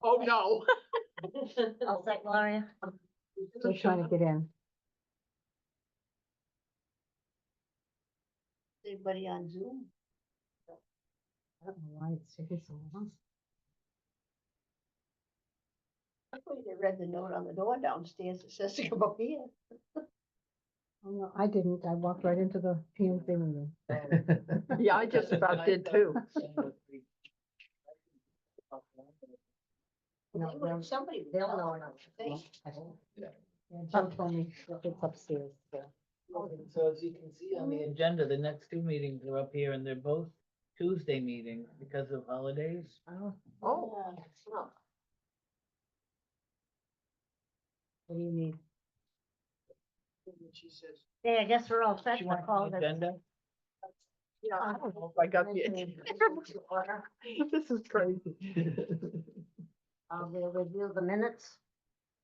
Oh, no. I'll say Gloria. They're trying to get in. Anybody on Zoom? I don't know why it's taking so long. I thought they read the note on the door downstairs. It says to come up here. Oh, no, I didn't. I walked right into the PMC meeting. Yeah, I just about did too. No, they'll- Somebody, They'll know enough. Yeah, Jim told me it's upstairs, so. So as you can see on the agenda, the next two meetings are up here and they're both Tuesday meetings because of holidays. Oh, Oh, what do you need? she says, Yeah, I guess we're all set Do you to want call the this. agenda? yeah, I don't know if I got the. This is crazy. We'll review the minutes.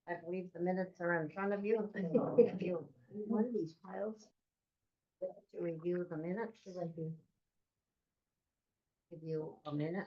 I believe the minutes are in front of you. If you, one of these piles. To review the minutes, should I do? Give you a minute.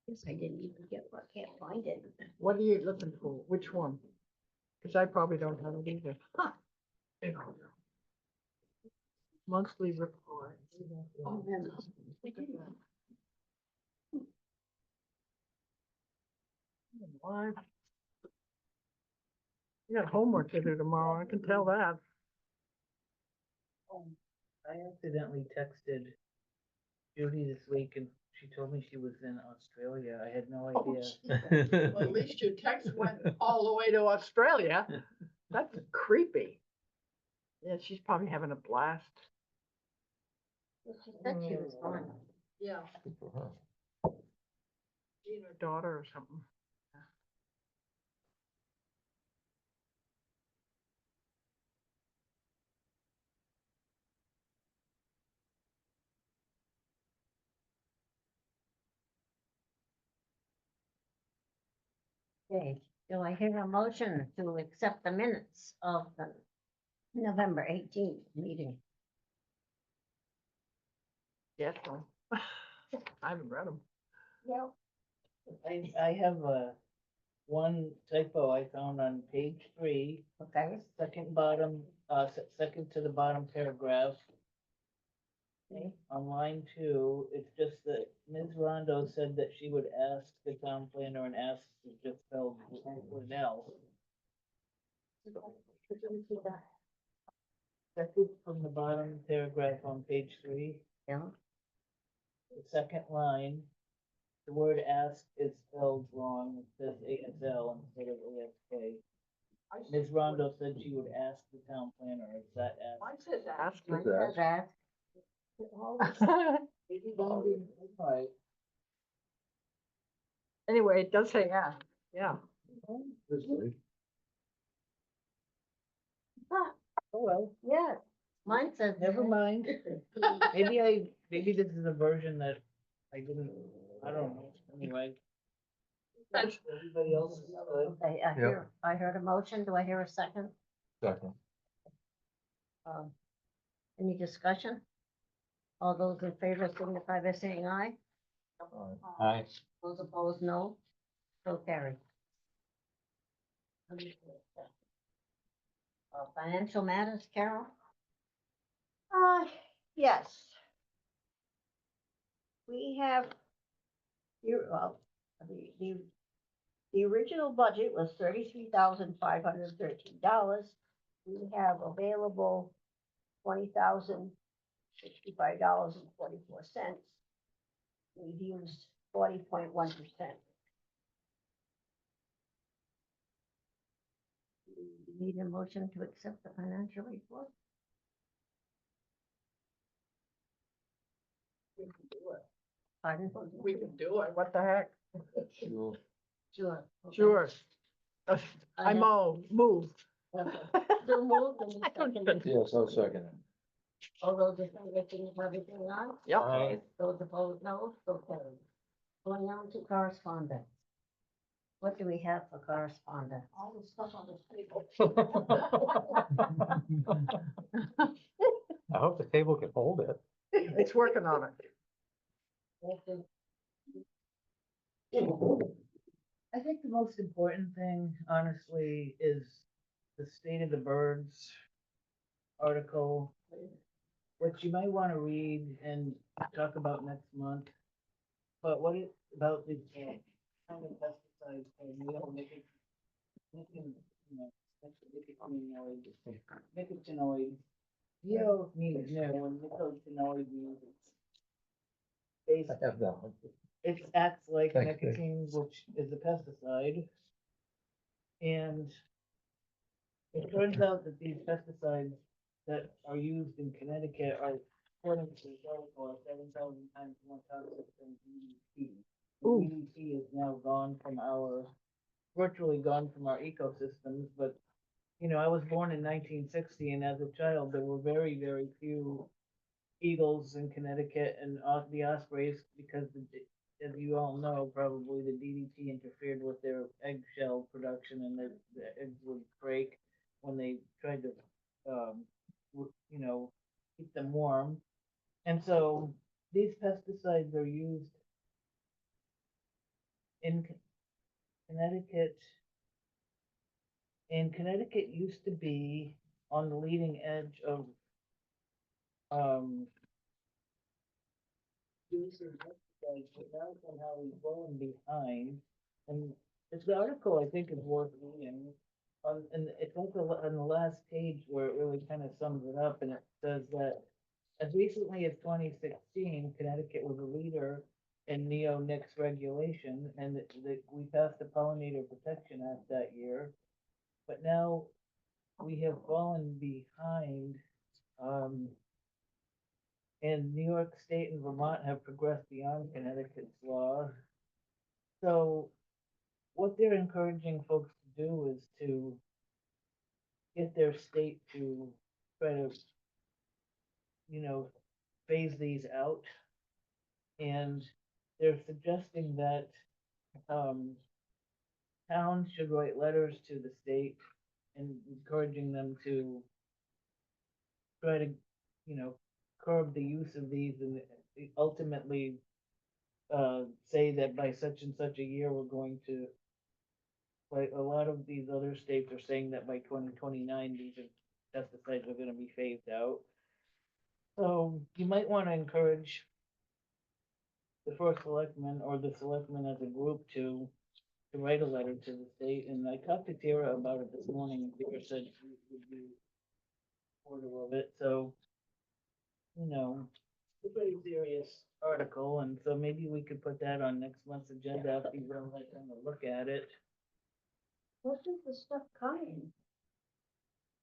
Guess I didn't even get, I can't find it. What are you looking for? Which one? Cause I probably don't have it either. Huh. Monthly report. Oh, man. Why? You got homework to do tomorrow, I can tell that. I accidentally texted Judy this week and she told me she was in Australia. I had no Oh, idea. Well, at least your text went all the way to Australia. That's creepy. Yeah, she's probably having a blast. She said she was fine. Yeah. She and her daughter or something. Okay, do I hear a motion to accept the minutes of the November 18th meeting? Yes, I haven't read them. Yeah. I have one typo I found on page 3, Okay, second bottom, second to the bottom paragraph. okay. On line 2, it's just that Ms. Rondo said that she would ask the town planner, and ask is just spelled with an L. Second from the bottom paragraph on page 3, Yeah, the second line, the word ask is spelled wrong. It says ASL instead of ASK. Ms. Rondo said she would ask the town planner. Is that ask? Mine says ask. mine says that. Right. Anyway, it does say ask, yeah. Ah, Oh, well, yeah, mine says. never that. mind. Maybe this is a version that I didn't, I don't know, anyway. That's- Everybody else is good. Okay, I heard a motion. Do I hear a second? Second. Any discussion? All those in favor signify by saying aye. Aye. Those opposed, no. So carried. Financial matters, Carol? Yes. We have, the original budget was $33,513. We have available $20,065.44. We've used 40.1%. Need a motion to accept the financial report? Pardon? We can do it. What the heck? Sure. Sure. okay. Sure. I have- move. Okay. So moved and I don't seconded. Yes, I'll second it. All those in favor, signify by saying aye. Yep. Aye. Those opposed, no, so carried. Going on to correspondence. What do we have for correspondence? All the stuff on the table. I hope the table can hold it. It's working on it. I think the most important thing, honestly, is the state of the birds article, which you might want to read and talk about next month. But what it about the kind of pesticides, nicotinoid, neo means no, and nicotinoid means it's I have that one. it acts like Thanks, Dave. nicotine, which is a pesticide. And it turns out that these pesticides that are used in Connecticut are, according to this article, are 7,000 times more toxic than DDT. Ooh. DDT is now virtually gone from our ecosystems, but you know, I was born in 1960, and as a child, there were very, very few eagles in Connecticut and the ospreys because, as you all know, probably the DDT interfered with their eggshell production, and the eggs would break when they tried to, you know, keep them warm. And so these pesticides are used in Connecticut. And Connecticut used to be on the leading edge of using pesticides, but now somehow we've fallen behind. And this article, I think, is worth reading. And it's also on the last page where it really kind of sums it up, and it says that as recently as 2016, Connecticut was a leader in neonics regulation, and that we passed the Pollinator Protection Act that year. But now we have fallen behind, and New York State and Vermont have progressed beyond Connecticut's law. So what they're encouraging folks to do is to get their state to try to, you know, phase these out. And they're suggesting that towns should write letters to the state and encouraging them to try to, you know, curb the use of these and ultimately say that by such and such a year, we're going to, like a lot of these other states are saying that by 2029, these pesticides are gonna be phased out. So you might wanna encourage the first selectman or the selectmen as a group to write a letter to the state. And I talked to Tara about it this morning, and Tara said she would be supportive of it, so, you know, it's a pretty serious article, and so maybe we could put that on next month's agenda after you've all had time to look at it. What is the stuff coming?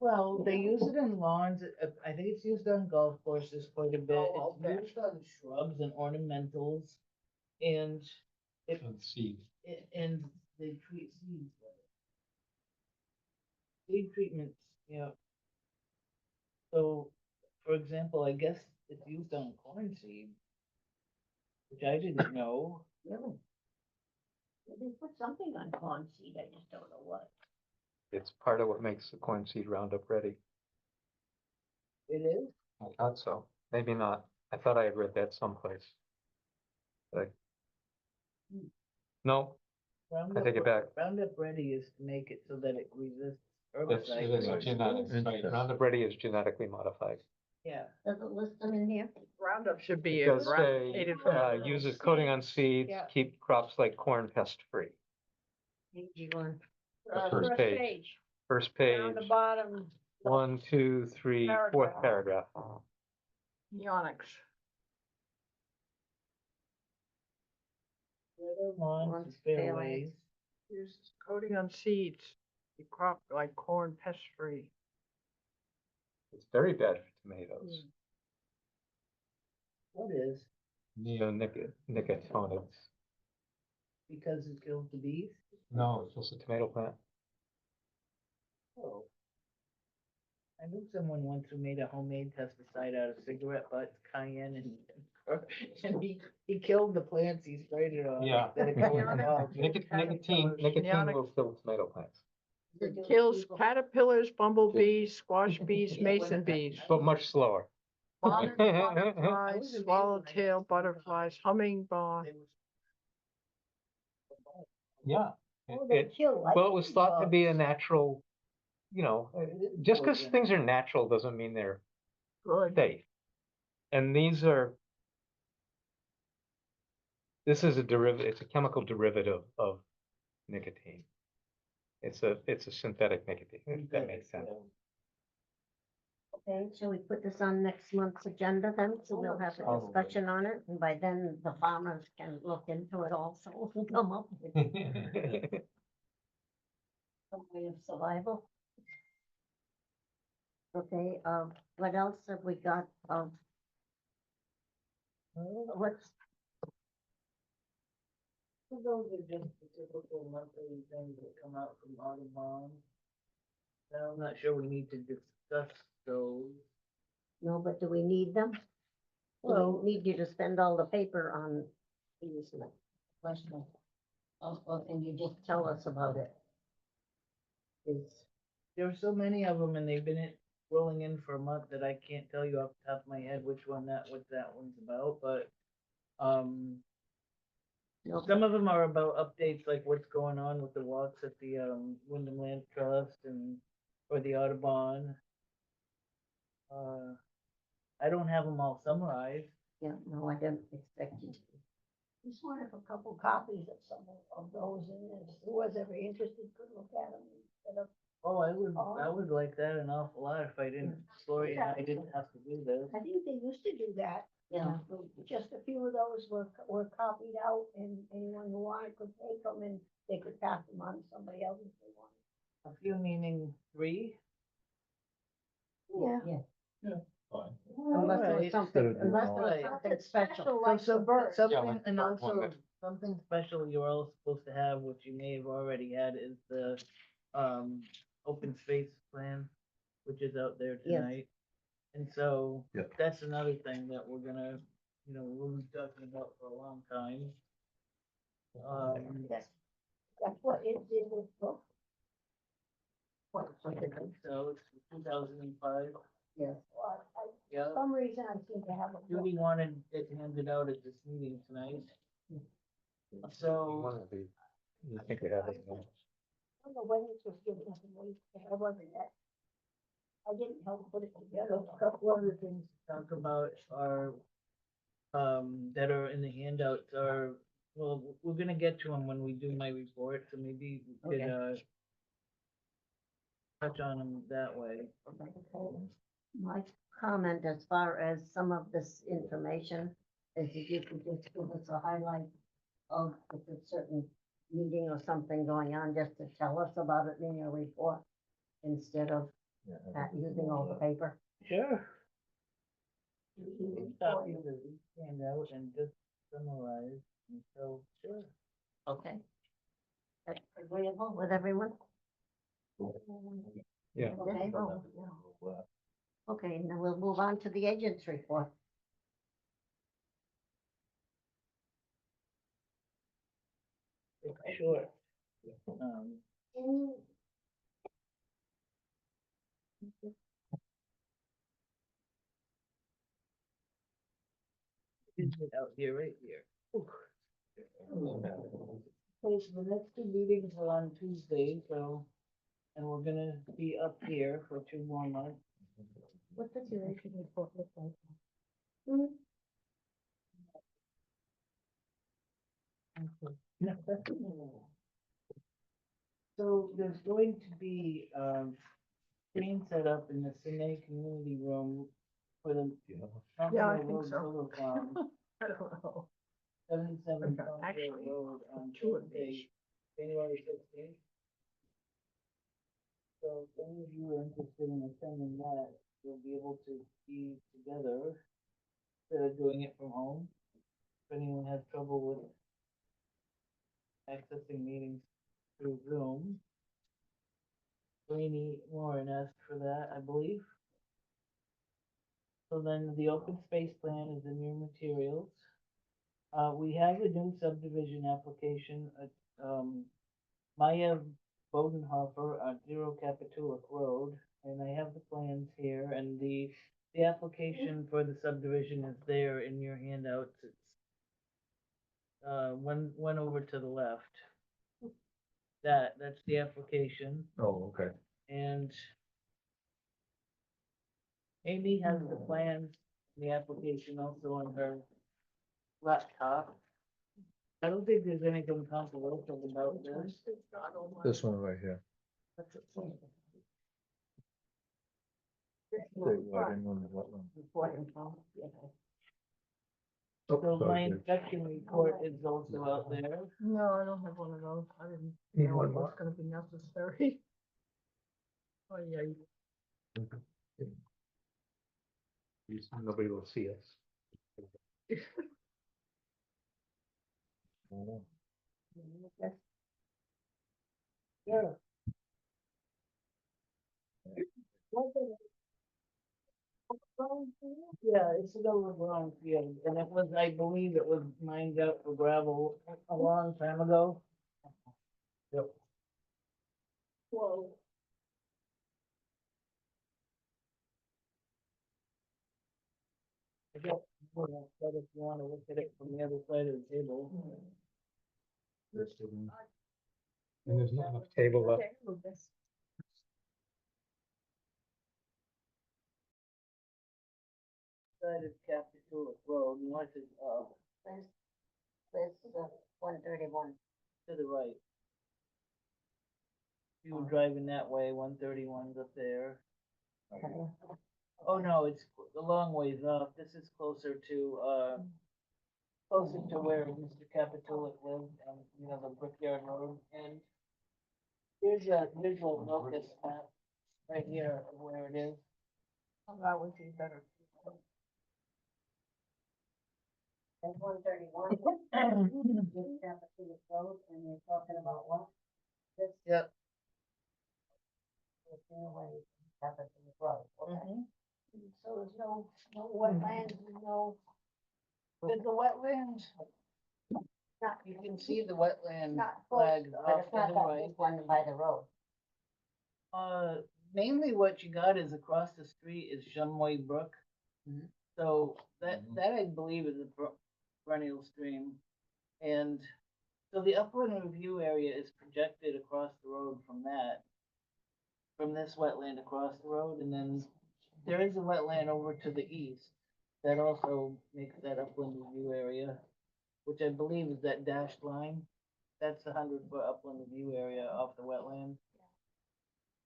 Well, they use it in lawns, I think it's used on golf courses quite a bit, Oh, it's okay. used on shrubs and ornamentals, and it, Seed. and they treat seeds with it. Seed treatments, you know. So, for example, I guess it's used on corn seed, which I didn't know. Really? They put something on corn seed, I just don't know what. It's part of what makes the corn seed Roundup ready. It is? I thought so. Maybe not. I thought I had read that someplace. But no, I take it back. Roundup Ready is to make it so that it resists It's herbicides. genetic. Roundup Ready is genetically modified. Yeah, Does it list them in here? Roundup should be It does say, eradicated from. uses coating on seeds, Yeah. keep crops like corn pest free. Page one. The first page. First Down page, the bottom. 1, 2, 3, fourth paragraph. Neonics. weather lawns Lawns, and fairways. Uses coating on seeds. You crop like corn pest free. It's very bad for tomatoes. What is? Neonicotinoids. Because it kills the bees? No, it's just a tomato plant. Oh. I knew someone once who made a homemade pesticide out of cigarette butts, cayenne and he killed the plants he sprayed it on. Yeah. Instead of killing the dogs. Nicotine Neonic- will kill tomato plants, It kills caterpillars, bumblebees, squash bees, mason bees, but much slower. monarch butterflies, swallowtail butterflies, hummingbird. They were- Yeah. Oh, they kill Well, it was thought to be a bugs. natural, just because Poison. things are natural doesn't mean they're Good. safe. And this is a derivative, it's a chemical derivative of nicotine. It's a synthetic nicotine, if that makes sense. Okay, shall we put this on next month's agenda then? So we'll have a Probably. discussion on it, and by then the farmers can look into it also and come up with some way of survival. Okay, what else have we got? What's, Those are just the typical monthly things that come out from Audubon. Now, I'm not sure we need to discuss those. no, but do we need them? Do Well- we need you to spend all the paper on these? Question. Or can you just tell us about it? Is, There are so many of them and they've been rolling in for a month that I can't tell you off the top of my head what that one's about, but, no, some of them are about updates, like what's going on with the walks at the, Wyndham Land Trust or the Audubon. I don't have them all summarized. yeah, no, I didn't expect you to. Just wanted a couple copies of some of those, and if who was ever interested could look at them instead of. Oh, I would like that an awful lot if I didn't, Lori and I didn't have to do this. I think they used to do that. Yeah. Just a few of those were copied out and anyone who wanted could take them and they could pass them on to somebody else if they wanted. A few meaning 3? Yeah. Unless it was Alright. something, unless it was Alright. something special. So Like the birds. something, like and the also one that- something special you're all supposed to have, which you may have already had, is the, open space plan, which is out there Yes. tonight. And so, Yeah. that's another thing that we're gonna, we'll be talking about for a long time. That's what it did with book. So it's 2005, Yes. Well, yeah. for some reason I seem to have a book. Judy wanted it handed out at this meeting tonight. So, You think we have it? I don't know when this was given to me, I wasn't that. I didn't help put it together. a couple other things to talk about are, that are in the handouts are, well, we're gonna get to them when we do my report, so maybe we could, Okay. touch on them that way. My comment as far as some of this information is if you could just give us a highlight of if a certain meeting or something going on, just to tell us about it in your report instead of using all the paper. Sure. Copy of the handout and just summarize, and so, sure. Okay. That's agreeable with everyone? Yeah. Okay, okay, now we'll move on to the agent's report. Sure. Is it out here, right here? Okay, so the next 2 meetings are on Tuesday, so, and we're gonna be up here for 2 more months. What does your agent report look like? So there's going to be, screen set up in the Sinay Community Room for the. Yeah, I Concord think Road so. Solar Farm, I don't know. 77 Concord Actually, Road on two of Tuesday, January 16th. So if any of you are interested in attending that, you'll be able to be together instead of doing it from home. if anyone has trouble with accessing meetings through Zoom. Rainey Warren asked for that, I believe. So then the open space plan is in your materials. We have a new subdivision application, Maya Bodenhofer on 0 Capitulic Road, and I have the plans here, and the application for the subdivision is there in your handouts. It's one over to the left. That's the application, Oh, okay. and Amy has the plans, the application also on her laptop. I don't think there's anything controversial about this. This one right here. So my inspection report is also out there. No, I don't have one of those. I didn't Need know one it was more? gonna be necessary. Oh, yeah. Nobody will see us. Yeah. Yeah, it's an overgrown field, and it was, I believe it was mined out for gravel a long time ago. Yep. Whoa. I guess, but if you wanna look at it from the other side of the table. And there's not enough table left. Side of Capitola Road, north is, This, 131. to the right. You were driving that way, 131's up there. Oh, no, it's a long ways off. This is closer to where Mr. Capitola lived, and, you know, the Brickyard Road, and here's a visual locus map right here of where it is. Oh, that would be better. And 131. Just down to the road, and you're talking about what? This. Yep. This way, Capitol Road, okay. So there's no wetlands, no, there's a wetland, You can see the wetland Not flag But off it's to not the that right. big one by the road. Mainly what you got is across the street is Shumway Brook. Mhm. So that I believe is a perennial stream. And so the upland review area is projected across the road from that. From this wetland across the road, and then there is a wetland over to the east that also makes that upland review area, which I believe is that dashed line. That's the 100-foot upland review area off the wetland.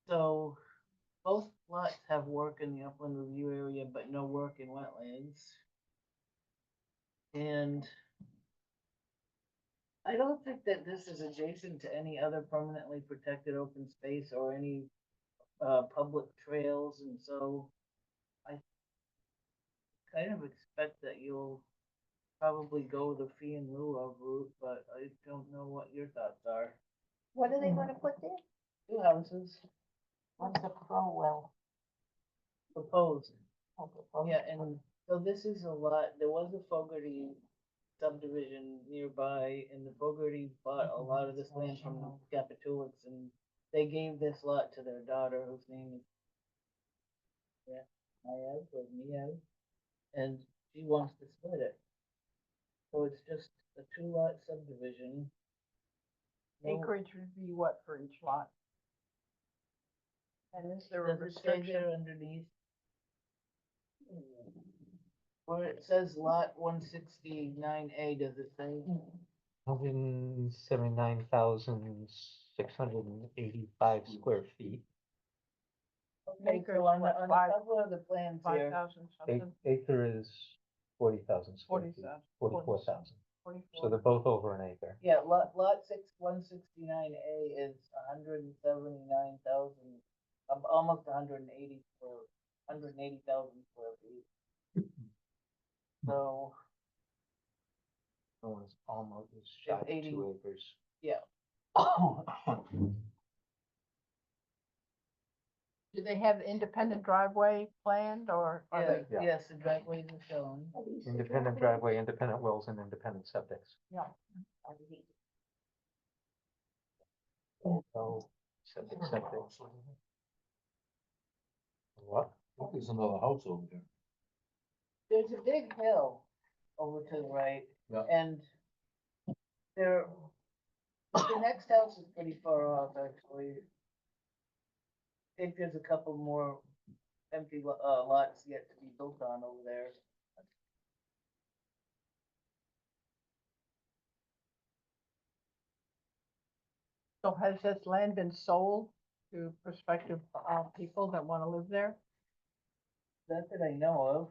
So both lots have work in the upland review area, but no work in wetlands. And I don't think that this is adjacent to any other permanently protected open space or any public trails, and so I kind of expect that you'll probably go the fee in lieu of route, but I don't know what your thoughts are. what are they gonna put there? 2 houses What's the Crowell? proposed. Oh, proposed. Yeah, and so this is a lot, there was a Fogarty subdivision nearby, and the Fogarty bought a lot of this land from the Capitulics, and they gave this lot to their daughter, whose name is Maya or Mia, and she wants to split it. So it's just a 2-lot subdivision. No- Acreage would be what for each lot? And is there a Does it say restriction? there underneath? Where it says lot 169A, does it say? 179,685 square feet. Okay, Acres, so on the, what, on five- a couple of the plans here, 5,000 something, Acre is 40,000 square feet, 40,000, 44,000. So 44. they're both over an acre. yeah, lot 169A is 179,000, almost 180,000 square feet. So One's almost is shy of 80. 2 acres. Yeah. Do they have the independent driveway planned or are Yeah, they? Yeah. yes, the driveways are shown. Are these the Independent driveway, independent wells, and independent septics. So, septic. What? There's another house over there. There's a big hill over to the right. Yeah. And there, the next house is pretty far off, actually. I think there's a couple more empty lots yet to be built on over there. So has this land been sold to prospective people that want to live there? Not that I know of.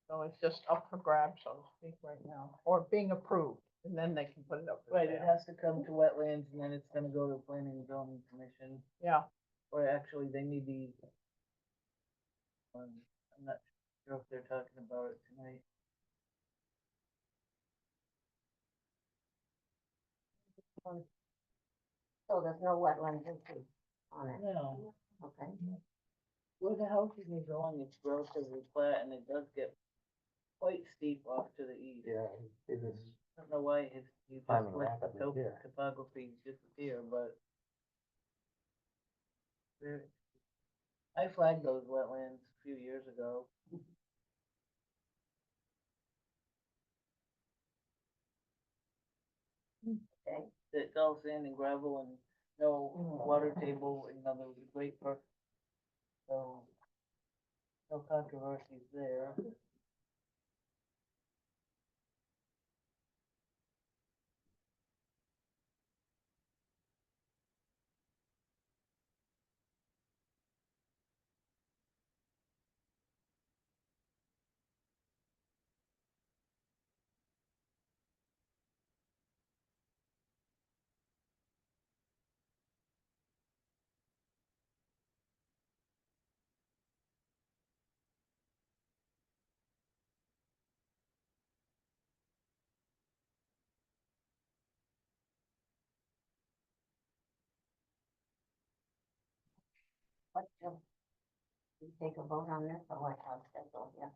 So it's just up for grabs, so to speak, right now, or being approved, and then they can put it up for Right, it sale. has to come to wetlands and then it's gonna go to planning and zoning commission, Yeah, or actually they need the. I'm not sure if they're talking about it tonight. So there's no wetland issue on it, No, okay? where the houses are going, it's relatively flat and it does get quite steep off to the east. Yeah, it is. I don't know why you just Climbing let the rapidly here. topography disappear, but. I flagged those wetlands a few years ago. Okay. It's all sand and gravel and no water table, you know, there was a great for. So, no controversies there. What, you take a vote on this, or what, how's that go, yeah?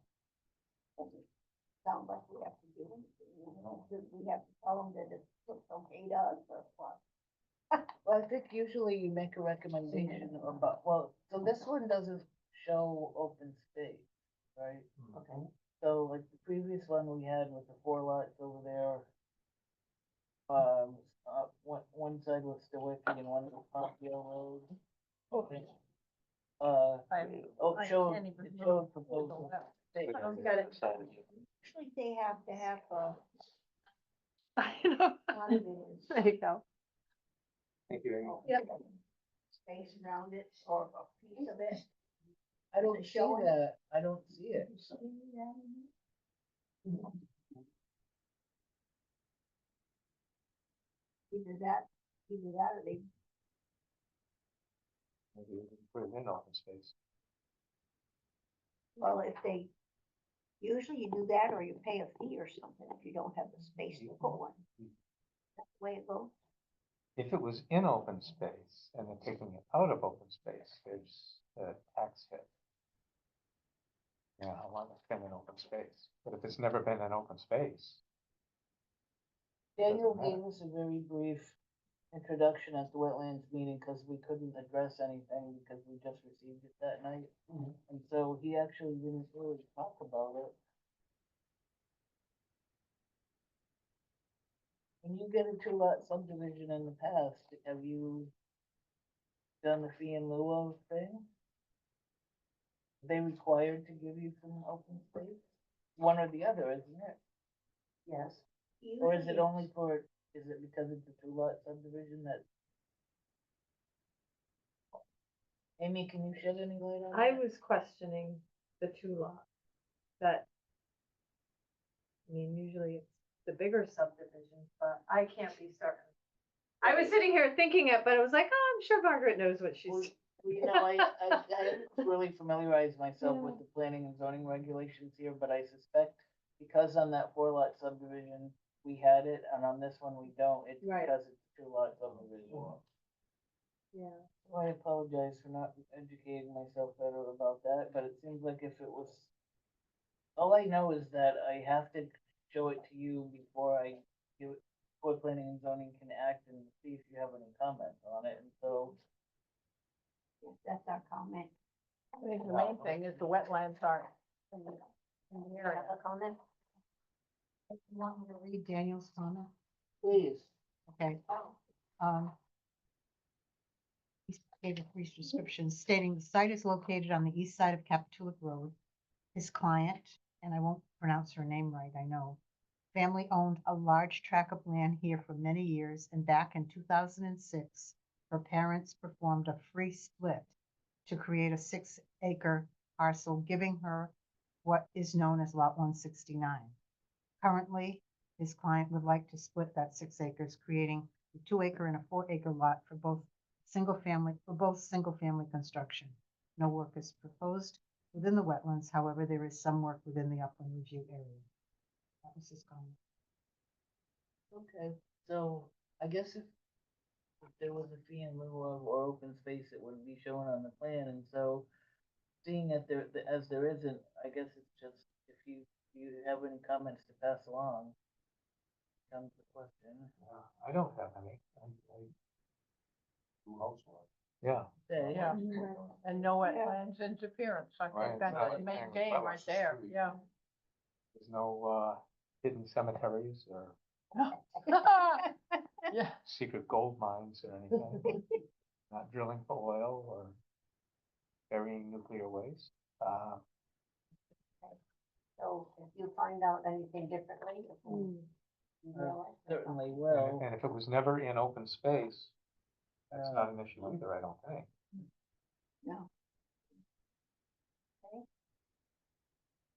Sounds like we have to do anything, you know, do we have to tell them that it's okay to us or what? Well, I think usually you make a recommendation about, well, so this one doesn't show open space, right? Okay, So like the previous one we had with the 4 lots over there. One side was Stewicki and one was Pompeo Road. Okay. I Showed, can't it even showed remember. proposal. I don't get it. Usually they have to have, I know. lot of it is. There you go. Thank you. Amy. Yep. Space around it or a piece of it. I don't see Showing. that, I don't see it. Either that or they, Maybe we can put it in open space. well, if they, usually you do that or you pay a fee or something if you don't have the space to put one. That's the way it goes. If it was in open space and they're taking it out of open space, there's a tax hit. Yeah, how long it's been in open space, but if it's never been in open space. Daniel Doesn't gave us a very brief introduction at the wetlands meeting, cause we couldn't address anything because we just received it that night. And so he actually didn't really talk about it. When you get a 2-lot subdivision in the past, have you done the fee in lieu of thing? Are they required to give you some open space? One or the other, isn't it? yes, Or is it Usually only for, is it because it's a 2-lot subdivision that? Amy, can you shed any light on that? I was questioning the 2 lot, that. I mean, usually it's the bigger subdivisions, but I can't be certain. I was sitting here thinking it, but I was like, oh, I'm sure Margaret knows what she's. Well, you know, I haven't really familiarized myself with the planning and zoning regulations here, but I suspect because on that 4-lot subdivision, we had it, and on this one we don't, it's Right. because it's two lot subdivision. Yeah. So I apologize for not educating myself better about that, but it seems like if it was, all I know is that I have to show it to you before I give it, before planning and zoning can act and see if you have any comments on it, and so. That's our comment. I think the main thing is the wetlands aren't. Can you have a comment? You want me to read Daniel's comment? Please. Okay. He gave a brief description stating the site is located on the east side of Capitulic Road. His client, and I won't pronounce her name right, I know, family owned a large tract of land here for many years, and back in 2006, her parents performed a free split to create a 6-acre parcel, giving her what is known as Lot 169. Currently, his client would like to split that 6 acres, creating a 2-acre and a 4-acre lot for both single family construction. No work is proposed within the wetlands, however, there is some work within the upland review area. That was his comment. Okay, so I guess if there was a fee in lieu of or open space, it would be shown on the plan, and so seeing that as there isn't, I guess it's just, if you have any comments to pass along, comes the question. I don't have any. Two house lots. Yeah. Okay. Yeah, and no wetlands interference. I Right, think that's the exactly. main And game well, right it's there, true. yeah. There's no, hidden cemeteries or Yeah, secret gold mines or anything. Not drilling for oil or burying nuclear waste. So if you find out anything differently, if you know it. Certainly And will. and if it was never in open space, that's Uh, not an issue either, I don't think.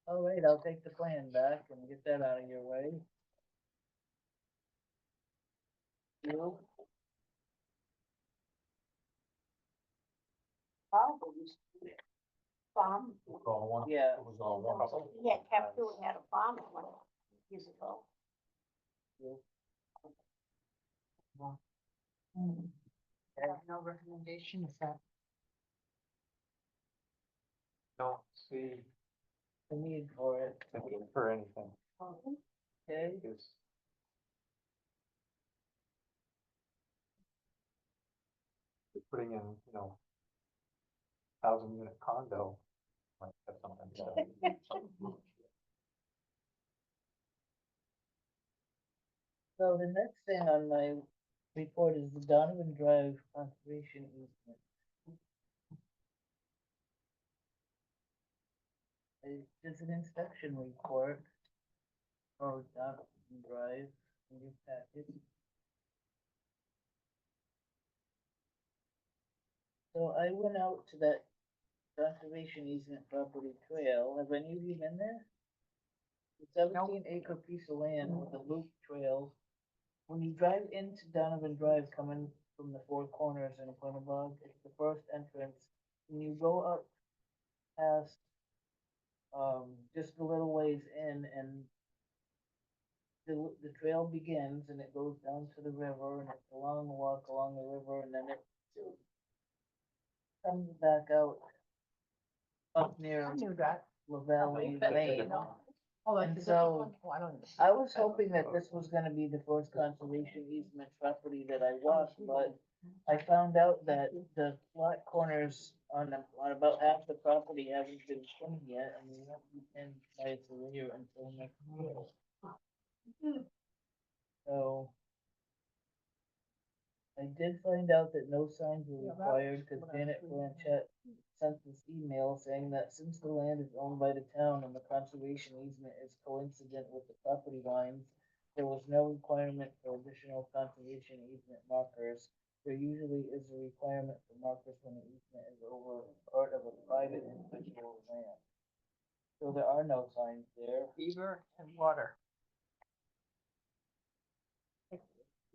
All right, I'll take the plan back and get that out of your way. You? Farm, It was all one. Yeah. It was all one. he had kept doing, had a farm at one years ago. No recommendation, is that? Don't see The need for it. the need for anything. Okay. Because you're putting in, 1,000-unit condo, might have something to say. So the next thing on my report is the Donovan Drive conservation easement. There's an inspection report for Donovan Drive in your packet. So I went out to that conservation easement property trail. Have any of you been there? The 17-acre piece of land with a loop trail. When you drive into Donovan Drive coming from the Four Corners in Quinnebog, it's the first entrance. When you go up past, just a little ways in, and the trail begins and it goes down to the river, and it's a long walk along the river, and then it comes back out up near I knew that. La Valley Okay. Lane. Oh, that's And a different so, one? Oh, I don't know. I was hoping that this was gonna be the first conservation easement property that I walked, but I found out that the lot corners on about half the property haven't been trimmed yet, and we won't be in by a surveyor until next year. So. I did find out that no signs were Yeah, that required, was cause what I Janet was reading. Blanchett sent this email saying that since the land is owned by the town and the conservation easement is coincident with the property lines, there was no requirement for additional conservation easement markers. There usually is a requirement for markers when the easement is over part of a private individual land. So there are no signs there. Beaver and water.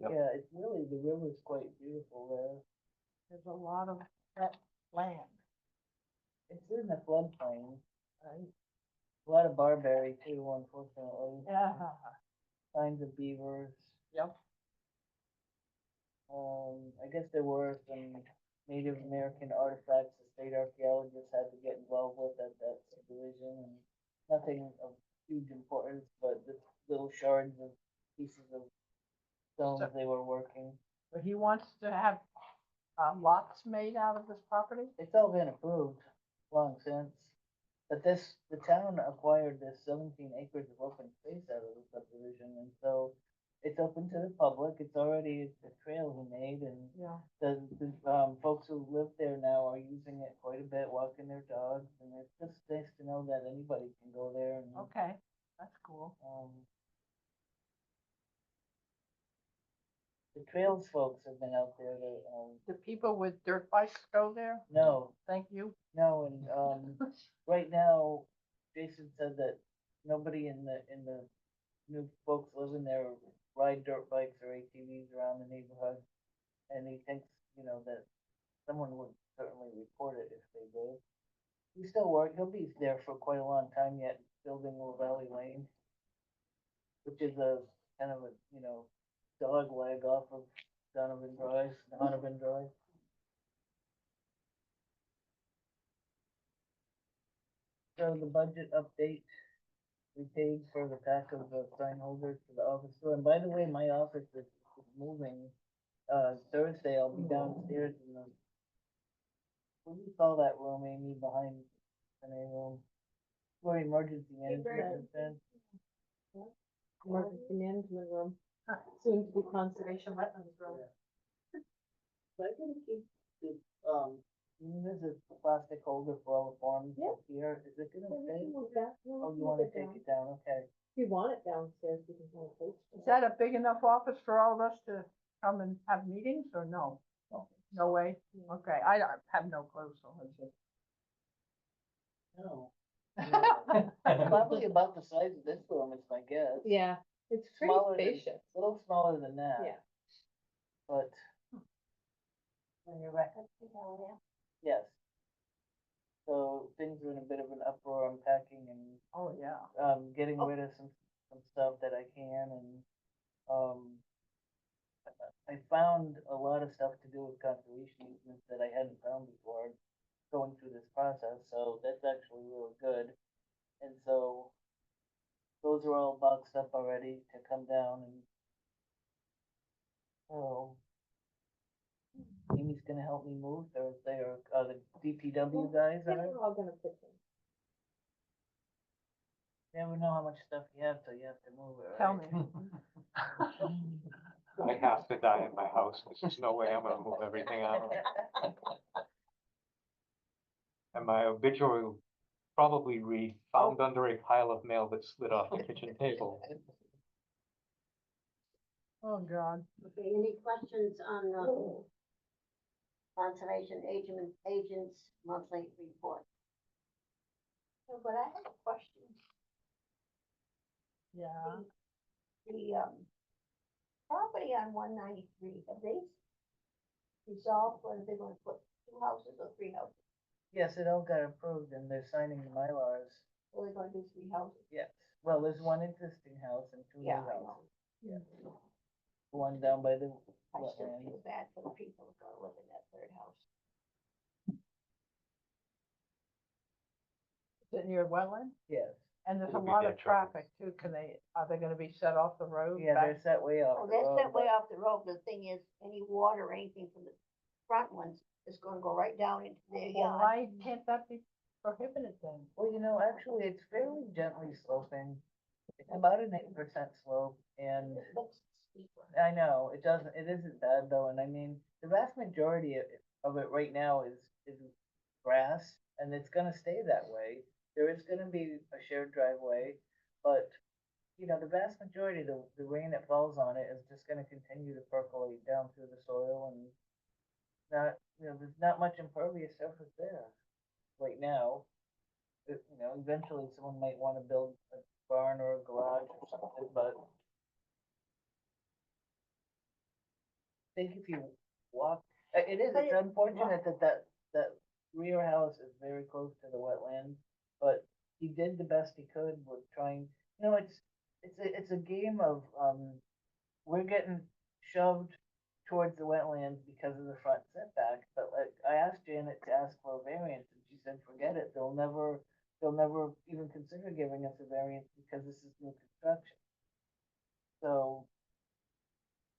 Yep. Yeah, it's really, the river's quite beautiful there. There's a lot of that land. It's in the floodplain. Right? A lot of barberry too, unfortunately. Yeah. signs of beavers. Yep. I guess there were some Native American artifacts the state archaeologists had to get involved with at that subdivision, and nothing of huge importance, but the little shards of pieces of stones So- they were working. But he wants to have lots made out of this property? It's all been approved long since. But the town acquired this 17 acres of open space out of the subdivision, and so it's open to the public. It's already a trail he made, and Yeah. the folks who live there now are using it quite a bit, walking their dogs, and it's just nice to know that anybody can go there and, Okay, that's cool. the trails folks have been out there, Do people with dirt bikes go there? no, Thank you. no, and, right now, Jason said that nobody in the new folks living there ride dirt bikes or ATVs around the neighborhood. And he thinks, that someone would certainly report it if they did. He's still he'll be there for quite a long time yet, building Little Valley Lane, which is a kind of a, dog leg off of Donovan Drive. So the budget update, we paid for the pack of sign holders for the office store. And by the way, my office is moving. Thursday I'll be downstairs in the, what do you call that room, Amy, behind the room? Where emergency management is in. Emergency management room, soon to be conservation wetlands room. So I can keep the, this is the plastic holder for all the forms Yeah. here. Is it gonna stay? Oh, Oh, you wanna take it down? Okay. If you want it downstairs, you can have it. Is that a big enough office for all of us to come and have meetings or no? No way? Okay, I have no clue, so it's just. No. Probably about the size of this room, is my guess. Yeah, it's pretty Smaller than- spacious. A little smaller than that. Yeah. But, When your records be down there. yes. So things are in a bit of an uproar, unpacking and Oh, yeah. getting rid of some stuff that I can, and, I found a lot of stuff to do with conservation easements that I hadn't found before going through this process, so that's actually really good. And so those are all boxed up already to come down, and so Amy's gonna help me move Thursday, or the DPW guys are. We're all gonna pitch in. Never know how much stuff you have till you have to move it, right? Tell me. I have to die in my house, there's no way I'm gonna move everything out. And my obituary will probably read, found under a pile of mail that slid off the kitchen table. Oh, God. Okay, any questions on the conservation agents monthly report? So, but I have a question. Yeah. The, property on 193, have they resolved whether they're gonna put 2 houses or 3 houses? Yes, it all got approved and they're signing the Mylars. Or they're gonna do 3 houses? Yes, well, there's one existing house and two new Yeah, I know. houses. Yeah. The one down by the I still wetlands. feel bad for the people that are gonna live in that 3rd house. Is it near wetland? Yes, And there's a It'll be lot dead of traffic too. Are they gonna be set off the road? yeah, back? they're set way off Oh, the that's road, that way but- off the road. The thing is, any water or anything from the front ones is gonna go right down into their Well, yard. why can't that be prohibited then? Well, actually, it's fairly gently sloping. It's about an 8% slope, and It looks steeper. I know, it isn't bad though, and I mean, the vast majority of it right now is grass, and it's gonna stay that way. There is gonna be a shared driveway, but, the vast majority of the rain that falls on it is just gonna continue to percolate down through the soil, and there's not much impervious surface there right now. Eventually someone might wanna build a barn or a garage or something, but I think if you walk, it's unfortunate that rear house is very close to the wetland, but he did the best he could with trying, it's a game of, we're getting shoved towards the wetlands because of the front setback, but like, I asked Janet to ask for a variance, and she said, forget it, they'll never even consider giving us a variance because this is new construction. So,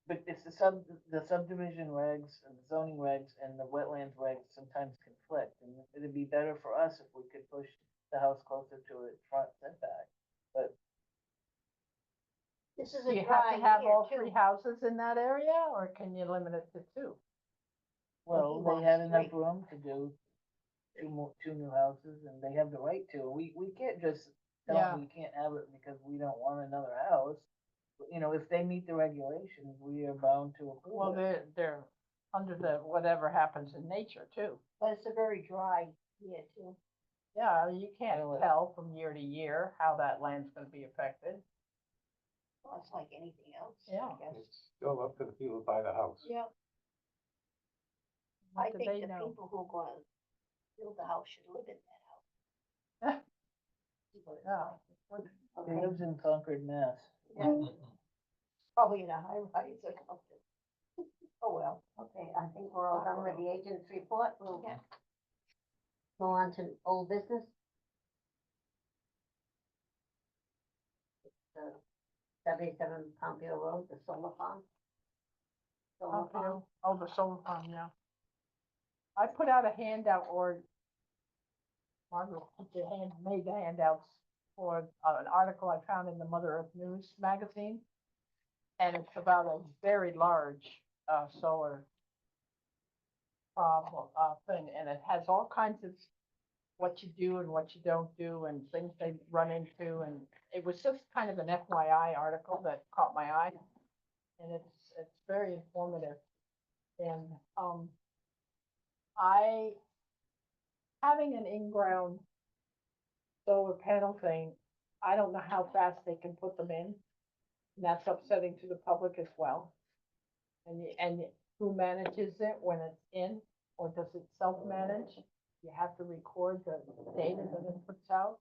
but it's the subdivision regs, and the zoning regs, and the wetlands regs sometimes conflict, and it'd be better for us if we could push the house closer to its front setback, but This is Do a you have dry to have year all too. three houses in that area, or can you limit it to two? well, he they wants had enough three. room to do two new houses, and they have the right to. We can't just tell Yeah. them we can't have it because we don't want another house. You know, if they meet the regulations, we are bound to Well, approve it. they're under the whatever happens in nature too. But it's a very dry year too. Yeah, you can't Really? tell from year to year how that land's gonna be affected. Well, it's like anything else. Yeah. I guess. It's still up to the people who buy the house. Yeah, What I do think they the know? people who are gonna build the house should live in that house. See what it's Yeah. like. He Okay, lives in Concord, Mass. yeah, probably in a high rise or something. Oh, well. Okay, I think we're all done with the agent's report. We'll Yeah. go on to old business. The 77 Pompeo Road, the solar farm. Solar farm. Oh, the solar farm, yeah. I put out a handout, or Margaret made the handouts for an article I found in the Mother Earth News magazine. And it's about a very large, solar problem, thing, and it has all kinds of what you do and what you don't do and things they run into, and it was just kind of an FYI article that caught my eye. And it's very informative. And, having an in-ground solar panel thing, I don't know how fast they can put them in. And that's upsetting to the public as well. And who manages it when it's in, or does it self-manage? You have to record the data that it puts out.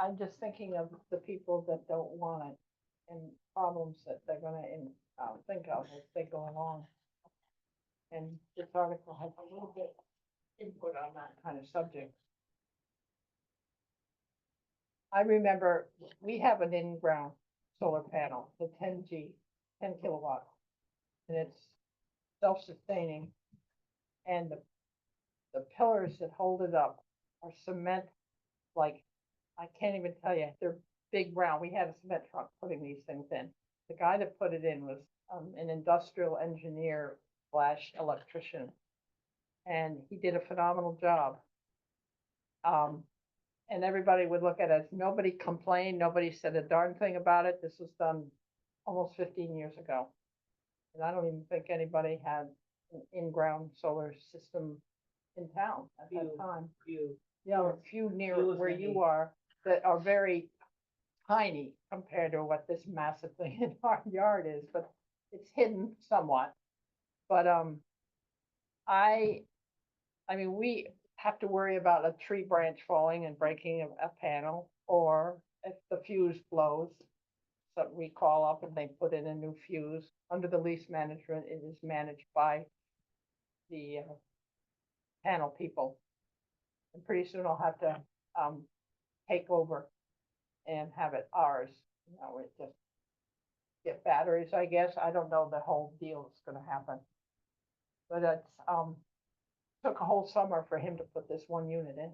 I'm just thinking of the people that don't want it and problems that they're gonna think of as they go along. And this article has a little bit input on that kind of subject. I remember we have an in-ground solar panel, the 10 kilowatt. And it's self-sustaining. And the pillars that hold it up are cement, like, I can't even tell you, they're big round. We had a cement truck putting these things in. The guy that put it in was an industrial engineer slash electrician. And he did a phenomenal job. And everybody would look at it, nobody complained, nobody said a darn thing about it. This was done almost 15 years ago. And I don't even think anybody had an in-ground solar system in town at that time. Few. Yeah, a few near Few as where many. you are that are very tiny compared to what this massive thing in our yard is, but it's hidden somewhat. But, I mean, we have to worry about a tree branch falling and breaking a panel, or if the fuse blows. So we call up and they put in a new fuse. Under the lease management, it is managed by the panel people. And pretty soon I'll have to take over and have it ours. You know, it just get batteries, I guess. I don't know the whole deal that's gonna happen. But it's took a whole summer for him to put this one unit in.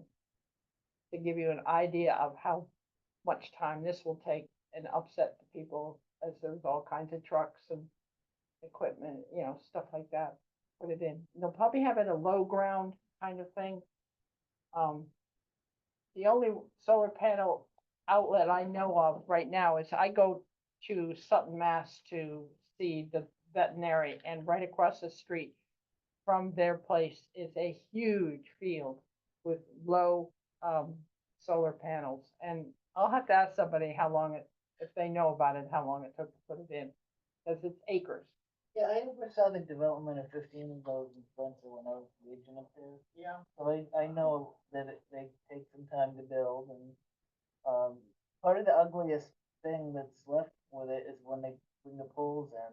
To give you an idea of how much time this will take and upset the people, as there's all kinds of trucks and equipment, you know, stuff like that. Put it in. They'll probably have it a low ground kind of thing. The only solar panel outlet I know of right now is I go to Sutton, Mass to see the veterinary, and right across the street from their place is a huge field with low solar panels. And I'll have to ask somebody how long it, if they know about it, how long it took to put it in, because it's acres. Yeah, I oversaw the development of 15 of those in Spencer when I was region up there. Yeah. So I know that they take some time to build, and part of the ugliest thing that's left with it is when they bring the poles in.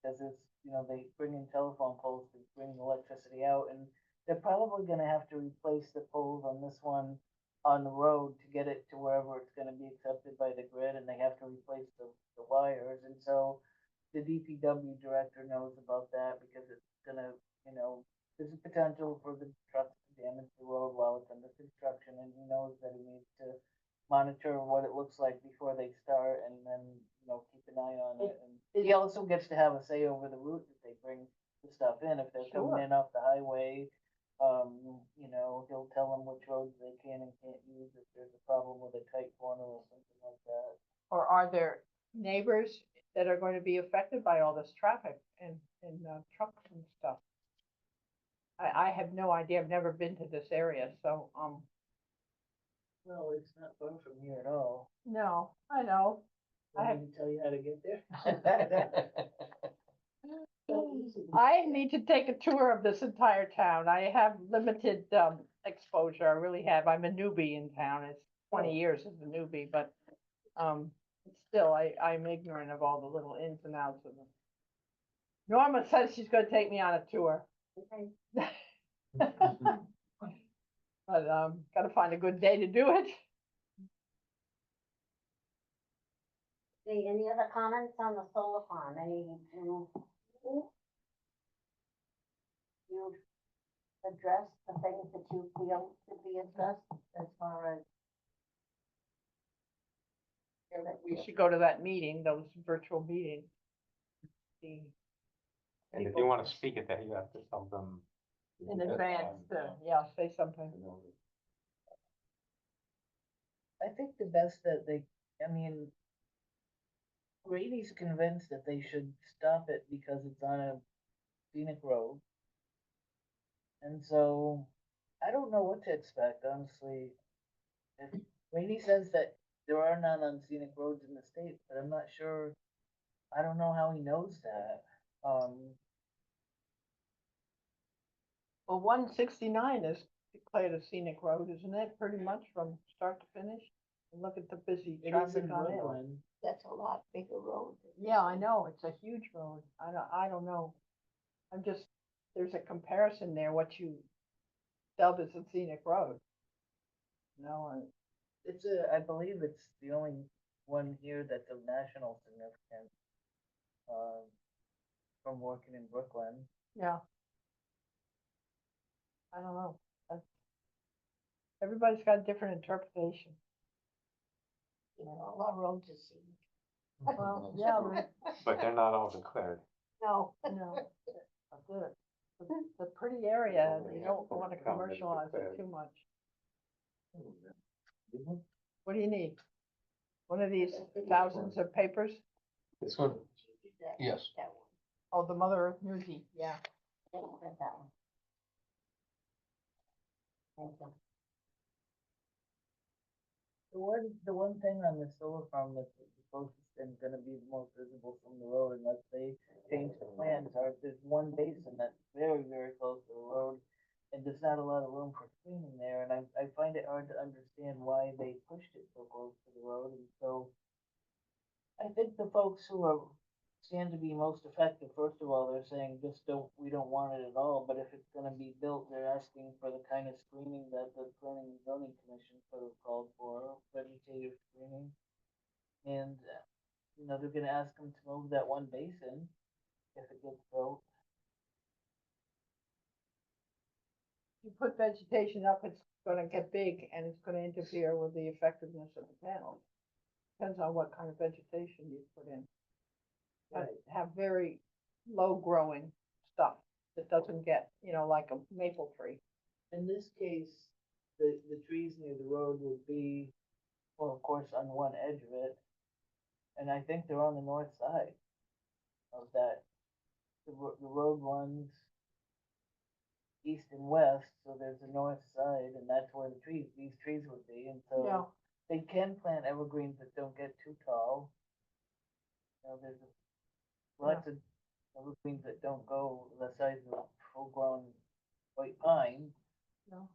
Cause it's, you know, they bring in telephone poles to bring the electricity out, and they're probably gonna have to replace the poles on this one on the road to get it to wherever it's gonna be accepted by the grid, and they have to replace the wires, and so the DPW director knows about that because it's gonna, you know, there's a potential for the trucks to damage the road while it's under construction, and he knows that he needs to monitor what it looks like before they start, and then, you know, keep an eye on it, and he also gets to have a say over the route that they bring the stuff in, if they're Sure. coming in off the highway. You know, he'll tell them which roads they can and can't use if there's a problem with a tight corner or something like that. Or are there neighbors that are going to be affected by all this traffic and trucks and stuff? I have no idea. I've never been to this area, so, Well, it's not far from here at all. no, I know. I I have- can tell you how to get there. I need to take a tour of this entire town. I have limited, exposure. I really have. I'm a newbie in town. It's 20 years as a newbie, but, still, I'm ignorant of all the little ins and outs of them. Norma says she's gonna take me on a tour. Okay. But, gotta find a good day to do it. Okay, any other comments on the solar farm? You addressed the things that you feel should be addressed as far as. We should go to that meeting, those virtual meetings. See, And if you wanna speak at that, you have to tell them. in advance, yeah, say something. I think the best that they, I mean, Brady's convinced that they should stop it because it's on a scenic road. And so, I don't know what to expect, honestly. If Brady says that there are none on scenic roads in the state, but I'm not sure, I don't know how he knows that. Well, 169 is declared a scenic road, isn't it? Pretty much from start to finish. And look at the busy It is traffic in on it. Brooklyn. That's a lot bigger road. than Yeah, this I one. know, it's a huge road. I don't know. I'm just, there's a comparison there, what you dub as a scenic road. No, It's I believe it's the only one here that's of national significance. From working in Brooklyn. yeah. I don't know. Everybody's got a different interpretation. You know, all our roads are scenic. Well, yeah, But they're not all declared. No. no, the pretty area, you don't want to commercialize it too much. What do you need? One of these thousands of papers? This one, Yes. That one. Oh, the Mother Earth Newsy, yeah. Yeah, read that one. Thank you. The one thing on the solar farm that's the closest and gonna be the most visible from the road unless they change the plans are, there's one basin that's very, very close to the road. And there's not a lot of room for screening there, and I find it hard to understand why they pushed it so close to the road, and so. I think the folks who are, stand to be most effective, first of all, they're saying we don't want it at all, but if it's gonna be built, they're asking for the kind of screening that the planning and zoning commission sort of called for, vegetative screening. And, you know, they're gonna ask them to move that one basin if it gets built. You put vegetation up, it's gonna get big and it's gonna interfere with the effectiveness of the panels. Depends on what kind of vegetation you put in. But have very low growing stuff that doesn't get, you know, like a maple tree. In this case, the trees near the road would be, well, of course, on one edge of it. And I think they're on the north side of that. The road runs east and west, so there's a north side, and that's where these trees would be, and Yeah. so they can plant evergreens that don't get too tall. You know, there's lots of evergreens that don't go the size of full-grown white pine. No.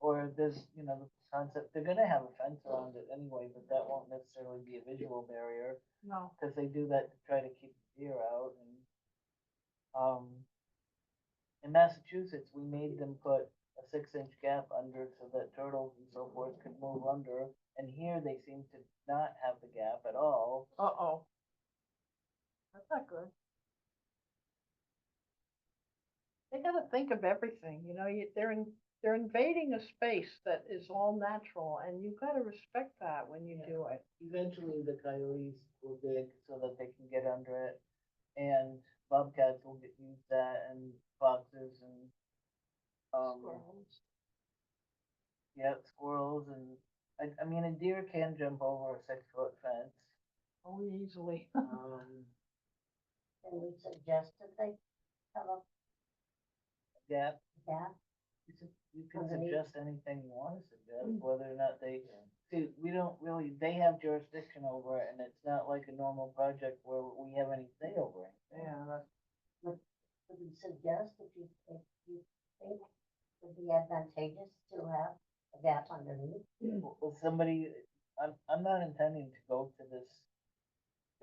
or there's, you know, the concept, they're gonna have a fence around it anyway, but that won't necessarily be a visual barrier, No, cause they do that to try to keep the deer out and, in Massachusetts, we made them put a 6-inch gap under so that turtles and so forth could move under, and here they seem to not have the gap at all. uh-oh. That's not good. They gotta think of everything, you know, they're invading a space that is all natural, and you've gotta respect that when you do it. Eventually, the coyotes will dig so that they can get under it, and bobcats will use that, and foxes and, yeah, squirrels and, I mean, a deer can jump over a 6-foot fence. Oh, easily. Can we suggest that they have a Yeah, gap? you can Underneath. suggest anything you wanna suggest, whether or not they, see, we don't really, they have jurisdiction over it, and it's not like a normal project where we have any say over it. Yeah, that's, Could we suggest if you think it would be advantageous to have a gap underneath? Well, somebody, I'm not intending to go to this.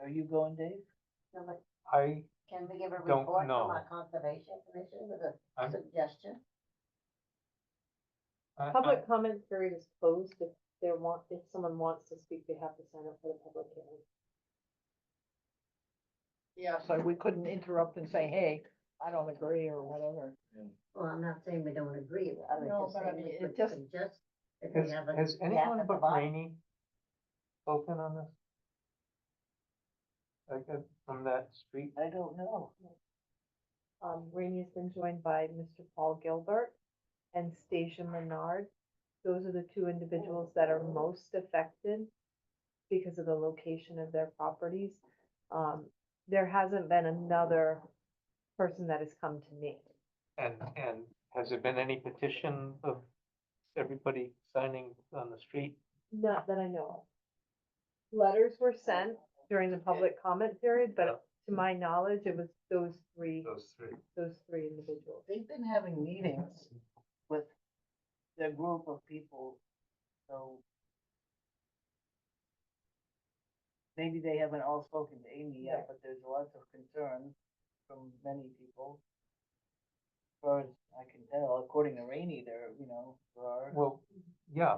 Are you going, Dave? No, but I, can we give a Don't report from know. our conservation commission with a I'm- suggestion? Public comment period is closed. If someone wants to speak, they have to sign up for the public hearing. yeah, so we couldn't interrupt and say, hey, I don't agree or whatever. Well, I'm not saying we don't agree, but I was No, just but I saying mean, we it could just- suggest if we have a has gap anyone at the but bottom. Rainey spoken on this? Like, from that street? I don't know. Rainey's been joined by Mr. Paul Gilbert and Stacia Menard. Those are the two individuals that are most affected because of the location of their properties. There hasn't been another person that has come to me. And has there been any petition of everybody signing on the street? Not that I know of. Letters were sent during the public comment period, but to my knowledge, it was those three individuals. They've been having meetings with their group of people, so maybe they haven't all spoken to Amy yet, but there's lots of concern from many people. As far as I can tell, according to Rainey, there, you know, there are. Well, yeah.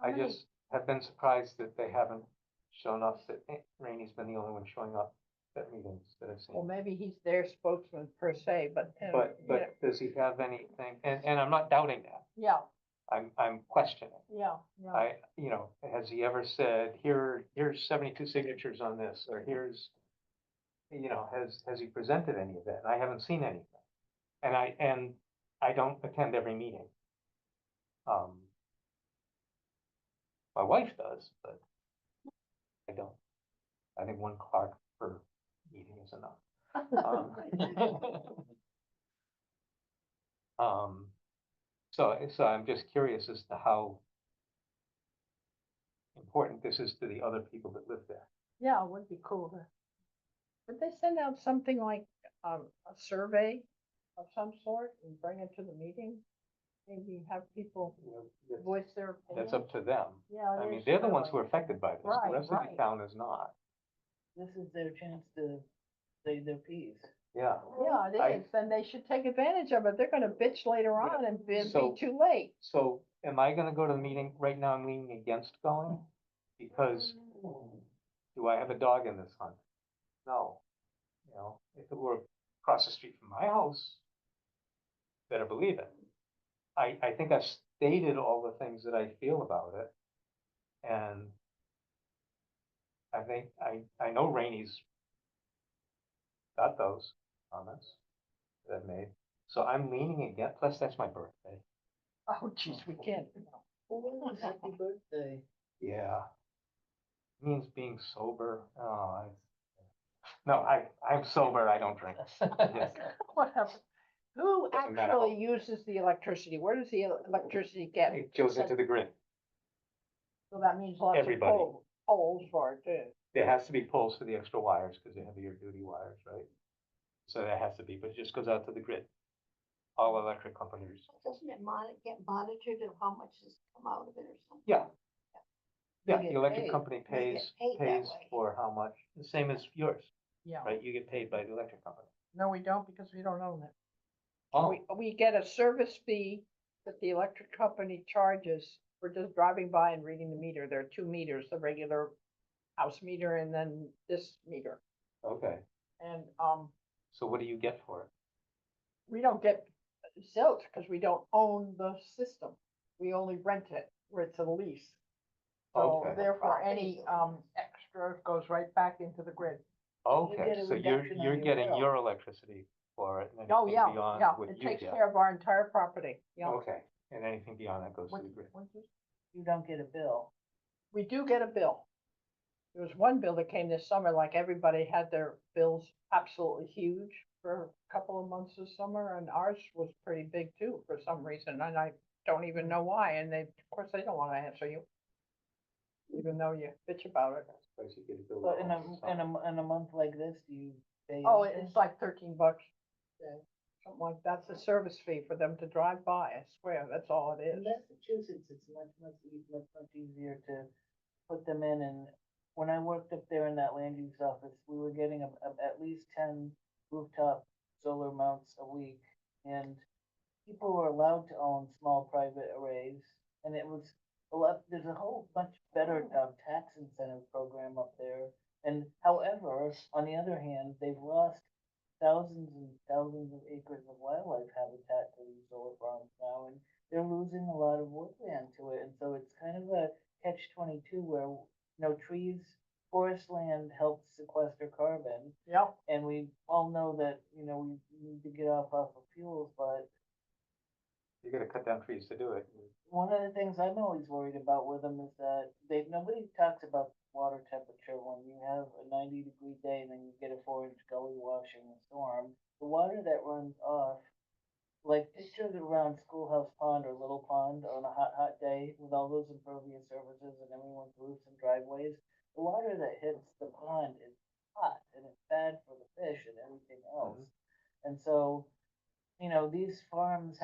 I many- just have been surprised that they haven't shown up, that Rainey's been the only one showing up at meetings that I've Well, seen. maybe he's their spokesman per se, but. But does he have anything, and I'm not doubting that, Yeah, I'm questioning. yeah, yeah. You know, has he ever said, here's 72 signatures on this, or here's, you know, has he presented any of that? And I haven't seen anything. And I don't attend every meeting. My wife does, but I don't. I think one clerk per meeting is enough. So I'm just curious as to how important this is to the other people that live there. Yeah, it would be cool to. Would they send out something like, a survey of some sort and bring it to the meeting? Maybe have people voice their opinion? That's up to them. Yeah, I it mean, is they're the ones really. who are affected by this. The Right, rest of right. the town is not. This is their chance to say their piece. Yeah. Yeah, I- it is, and they should take advantage of it. They're gonna bitch later Yeah. on and be So- too late. So am I gonna go to the meeting? Right now, I'm leaning against going because do I have a dog in this hunt? No. You know, if it were across the street from my house, better believe it. I think I've stated all the things that I feel about it. And I think, I know Rainey's got those comments that I've made. So I'm leaning against, plus that's my birthday. Oh, geez, we can't. Happy birthday. Yeah. Means being sober. Oh, no, I'm sober. I don't drink. Yeah. Whatever. Who Doesn't matter actually uses the electricity? Where does the electricity get? It goes into the grid. So that means lots of Everybody. poles for it too. There has to be poles for the extra wires because they're heavier duty wires, right? So there has to be, but it just goes out to the grid. all electric companies. Doesn't it get monitored of how much has come out of it or something? Yeah. Yeah, get the electric paid. company They get pays, paid that pays way. for how much, the same as yours, Yeah, right? You get paid by the electric company. no, we don't because we don't own it. Oh, We get a service fee that the electric company charges for just driving by and reading the meter. There are two meters, the regular house meter and then this meter. okay. And, So what do you get for it? we don't get zilch because we don't own the system. We only rent it where it's a lease. So Okay. therefore, any, extra goes right back into the grid. you Okay, get a so you're, reduction on you're your getting bill. your electricity for it, and Oh, anything yeah, beyond yeah, what it you takes get. care of our entire property, yeah. Okay, and anything beyond that goes to the grid. You don't get a bill. We do get a bill. There was one bill that came this summer, like everybody had their bills absolutely huge for a couple of months this summer, and ours was pretty big too for some reason, and I don't even know why, and they, of course, they don't wanna answer you. Even though you bitch about it. Suppose you get a bill But in once a, summer. in a month like this, do you pay? Oh, anything? it's like $13. Yeah, something like, that's a service fee for them to drive by, I swear, that's all it In is. Massachusetts, it's much easier to put them in, and when I worked up there in that land use office, we were getting at least 10 rooftop solar mounts a week, and people were allowed to own small private arrays, and it was a lot, there's a whole much better tax incentive program up there. And however, on the other hand, they've lost thousands and thousands of acres of wildlife habitat to these solar farms now, and they're losing a lot of woodland to it. And so it's kind of a catch-22 where, trees, forest land helps sequester carbon. Yep, And we all know that, we need to get off of fuels, but You gotta cut down trees to do it. one of the things I'm always worried about with them is that nobody talks about water temperature when you have a 90-degree day and then you get a 4-inch gully washing a storm. The water that runs off, like picture it around Schoolhouse Pond or Little Pond on a hot day with all those impervious surfaces and everyone's roofs and driveways. The water that hits the pond is hot and it's bad for the fish and everything else. And so, these farms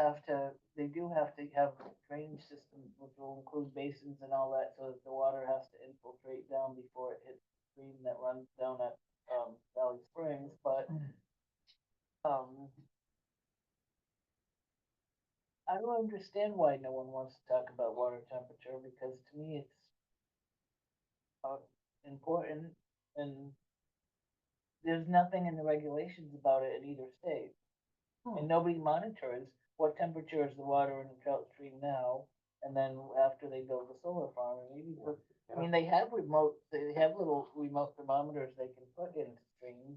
they do have to have drainage systems, which will include basins and all that, so that the water has to infiltrate down before it hits the stream that runs down at, Valley Springs, but, I don't understand why no one wants to talk about water temperature, because to me it's, important, and there's nothing in the regulations about it in either state. And nobody monitors what temperature is the water in the trout stream now, and then after they build the solar farm, and maybe they have little remote thermometers they can put into streams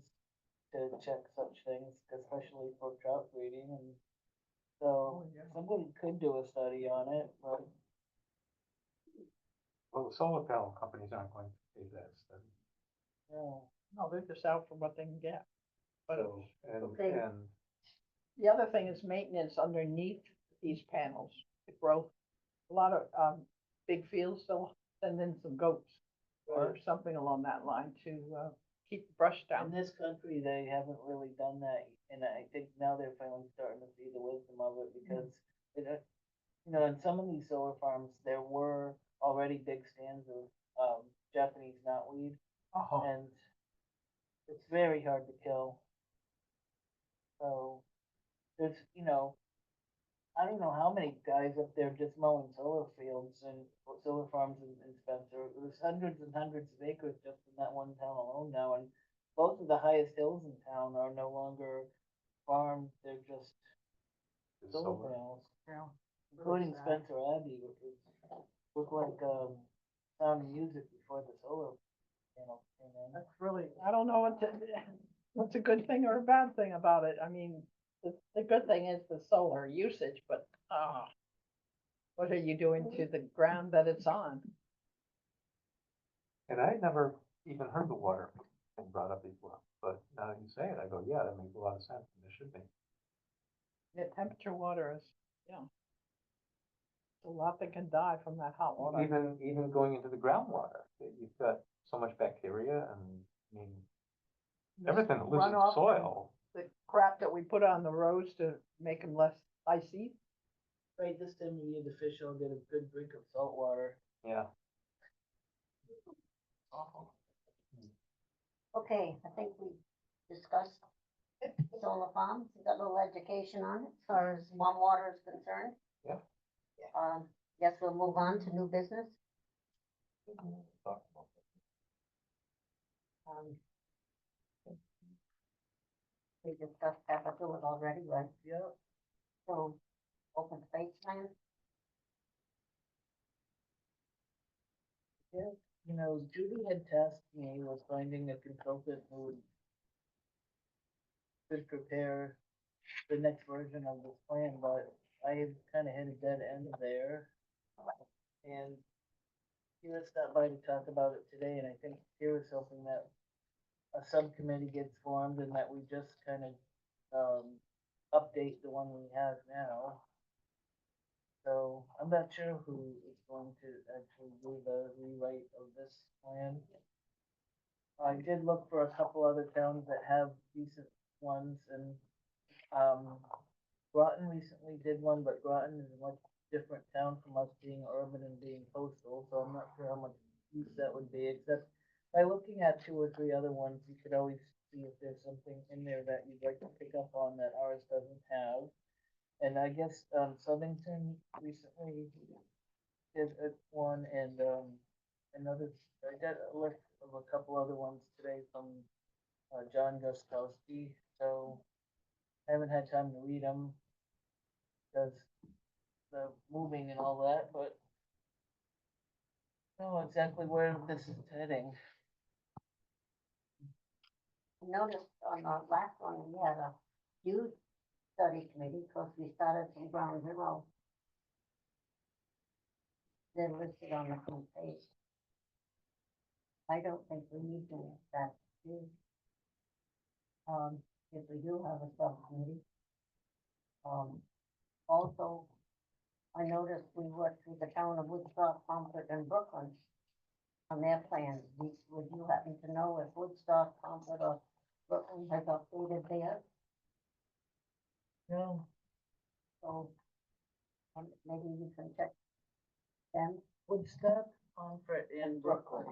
to check such things, especially for trout breeding, and so somebody could do a study on it, but Well, the solar panel companies aren't going to pay that study. no. no, they're just out for what they can get. But So, and, Okay. and the other thing is maintenance underneath these panels, the growth. A lot of, big fields, they'll send in some goats or something along that line to, keep the brush In down. this country, they haven't really done that, and I think now they're finally starting to see the wisdom of it, because in some of these solar farms, there were already big stands of Japanese knotweed, Oh, and it's very hard to kill. So there's, I don't know how many guys up there just mowing solar fields and solar farms in Spencer. There's hundreds and hundreds of acres just in that one town alone now, and both of the highest hills in town are no longer farmed, they're just the solar solar, panels, yeah. including sad. Spencer Abbey, which looked like Sound of Music before the solar panels came in. That's really, I don't know what's a good thing or a bad thing about it. I mean, the good thing is the solar usage, but, what are you doing to the ground that it's on? and I never even heard the water thing brought up before, but now that you say it, I go, yeah, that makes a lot of sense, and there should be. Yeah, temperature water is, yeah. A lot that can die from that hot water. Even going into the groundwater, you've got so much bacteria and, I mean, everything that lives in Runoff from- soil the crap that we put on the roads to make them less icy. Right, this time of year, the fish will get a good drink of salt water. Yeah. Okay, I think we discussed solar farms, we got a little education on it, as far as warm water is concerned. Yeah. Guess we'll move on to new business. Talk about Um, We discussed capital already, right? Yep. So, open space plan, Yeah, you know, Judy had tasked me with finding a consultant who would could prepare the next version of this plan, but I kind of hit a dead end there. And Kira stopped by to talk about it today, and I think Kira's hoping that a subcommittee gets formed and that we just kind of, update the one we have now. So I'm not sure who is going to actually do the rewrite of this plan. I did look for a couple other towns that have decent ones, and Groton recently did one, but Groton is a much different town from us being urban and being coastal, so I'm not sure how much use that would be, except by looking at two or three other ones, you could always see if there's something in there that you'd like to pick up on that ours doesn't have. And I guess, Southington recently did one, and, another, I got a list of a couple other ones today from, John Gostkowski, so I haven't had time to read them because the moving and all that, but I don't know exactly where this is heading. noticed on the last one, we had a huge study committee, because we started from ground zero. They're listed on the front page. I don't think we need to make that big. If we do have a subcommittee. Also, I noticed we worked with the town of Woodstock, Concord, and Brooklyn on their plans. Would you happen to know if Woodstock, Concord, or Brooklyn has updated theirs? No, So, maybe you can check them. Woodstock, Pomfret, and Brooklyn.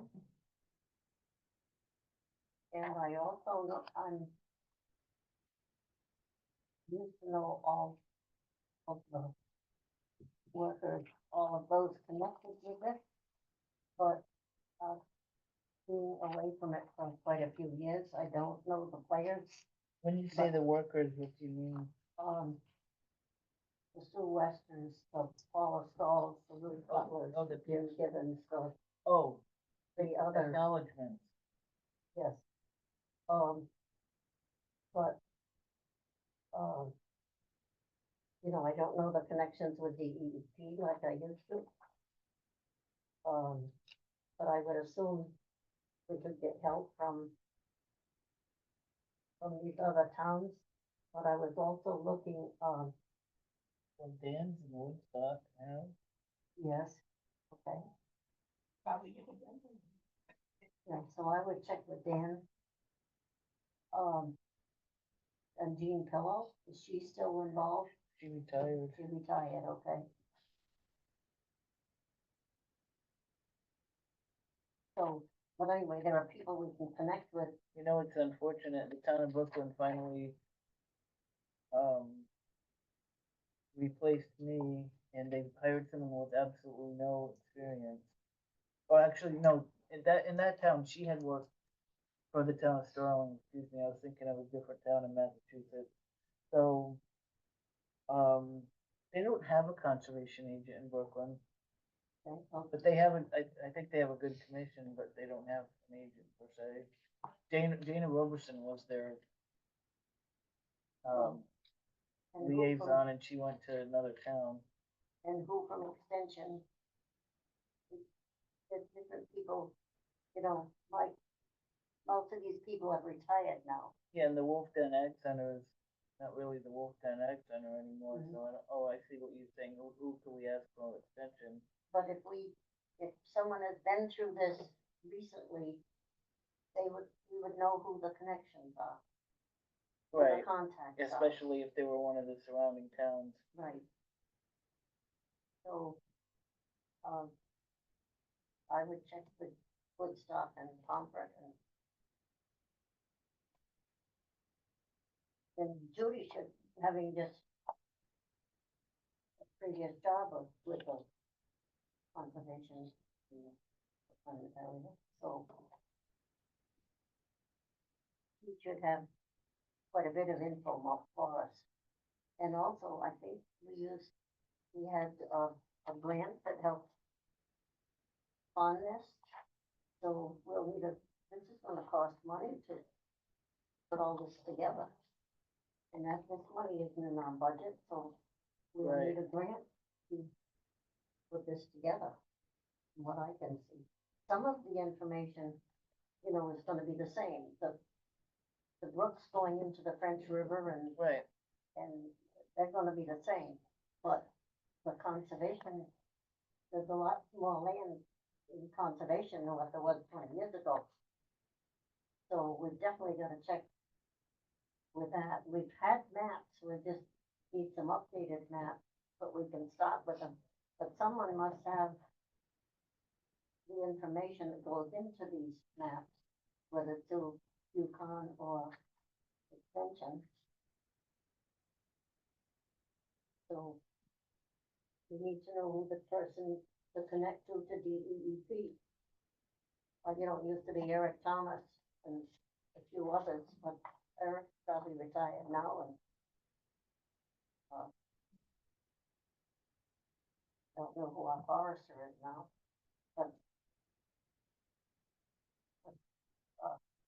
And I also know, used to know all of the workers, all of those connected with it, but, being away from it for quite a few years, I don't know the players. When you say the workers, what do you mean? The Sue Westerns, the Paula Stalls, the Ruth Butlers, Oh, the the Jim Gibbons, the Oh, others, acknowledgements. yes. But, I don't know the connections with the EEP like I used to. But I would assume we could get help from these other towns. But I was also looking, Well, Dan's in Woodstock now. yes, okay. Probably get it done. Yeah, so I would check with Dan. And Jean Pillow, is she still involved? She retired. She retired, okay. So, but anyway, there are people we can connect with. You know, it's unfortunate, the town of Brooklyn finally, replaced me, and they hired someone with absolutely no experience. Or actually, no, in that town, she had worked for the town of Sterling, excuse me, I was thinking of a different town in Massachusetts. So, they don't have a conservation agent in Brooklyn, Okay, well, but they haven't, I think they have a good commission, but they don't have an agent per se. Dana Roberson was their, and who from- liaison, and she went to another town. And who from Extension. There's different people, like, most of these people have retired now. Yeah, and the Wolf Den Ag Center is not really the Wolf Den Ag Center anymore, Mhm. so I see what you're saying, who can we ask for extension? But if someone has been through this recently, we would know who the connections are. who the Right, contacts are. especially if they were one of the surrounding towns. Right. So, I would check with Woodstock and Pomfret and then Judy should, having just a previous job of, with the conservation, area, so he should have quite a bit of info for us. And also, I think we had, a grant that helped fund this. So we'll need this is gonna cost money to put all this together. And that this money isn't in our budget, so we'll Right. need a grant to put this together, from what I can see. Some of the information, you know, is gonna be the same, the brooks going into the French River Right. and they're gonna be the same, but the conservation, there's a lot more land in conservation than what there was 20 years ago. So we've definitely gotta check with that. We've had maps, we just need some updated maps, but we can start with them. But someone must have the information that goes into these maps, whether through Yukon or extension. So we need to know who the person to connect to DEEP. You know, it used to be Eric Thomas and a few others, but Eric's probably retired now and don't know who our forester is now, but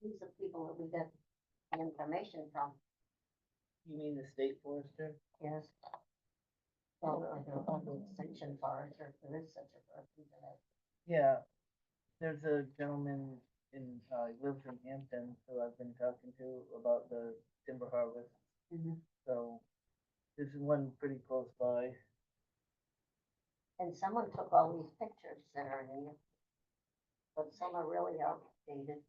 these are people that we get the information from, You mean the state forester? yes. Well, I don't know the extension forester, if there is such a person today. Yeah, there's a gentleman in, he lives in Hampton, who I've been talking to about the timber harvest. So there's one pretty close by. And someone took all these pictures that are in here, but some are really outdated.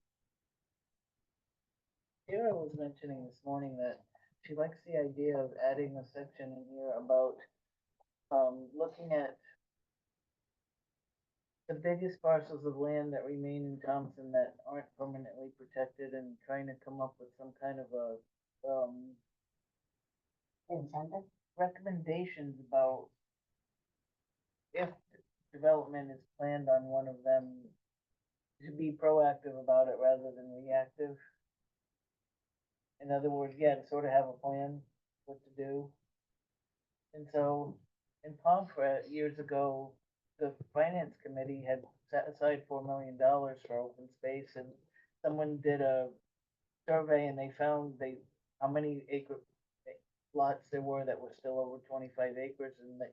Tara was mentioning this morning that she likes the idea of adding a section in here about, looking at the biggest parcels of land that remain in Thompson that aren't permanently protected and trying to come up with some kind of a, Incentive? recommendations about if development is planned on one of them, to be proactive about it rather than reactive. In other words, yeah, to sort of have a plan what to do. And so in Pomfret years ago, the finance committee had set aside $4 million for open space, and someone did a survey and they found how many lots there were that were still over 25 acres, and the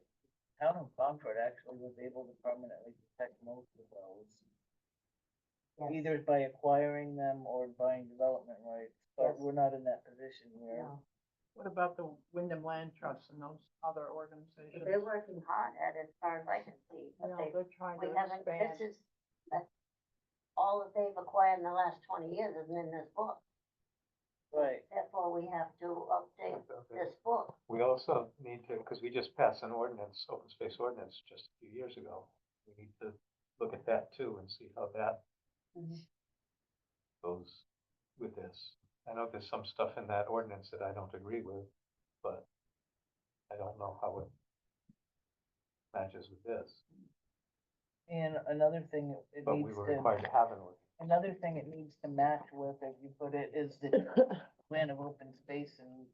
town of Pomfret actually was able to permanently protect most of those, Yes. either by acquiring them or buying development rights. But Yes. we're not in that position here. No. What about the Wyndham Land Trust and those other organizations? They're working hard at it, as far as I can see, but Yeah, they're trying we to haven't, expand. that's all that they've acquired in the last 20 years isn't in this book. Right. Therefore, we have to update this book. We also need to, because we just passed an ordinance, open space ordinance, just a few years ago. We need to look at that too and see how that goes with this. I know there's some stuff in that ordinance that I don't agree with, but I don't know how it matches with this. And another thing it But we needs were to, required to have an ordinance. another thing it needs to match with, as you put it, is the plan of open space and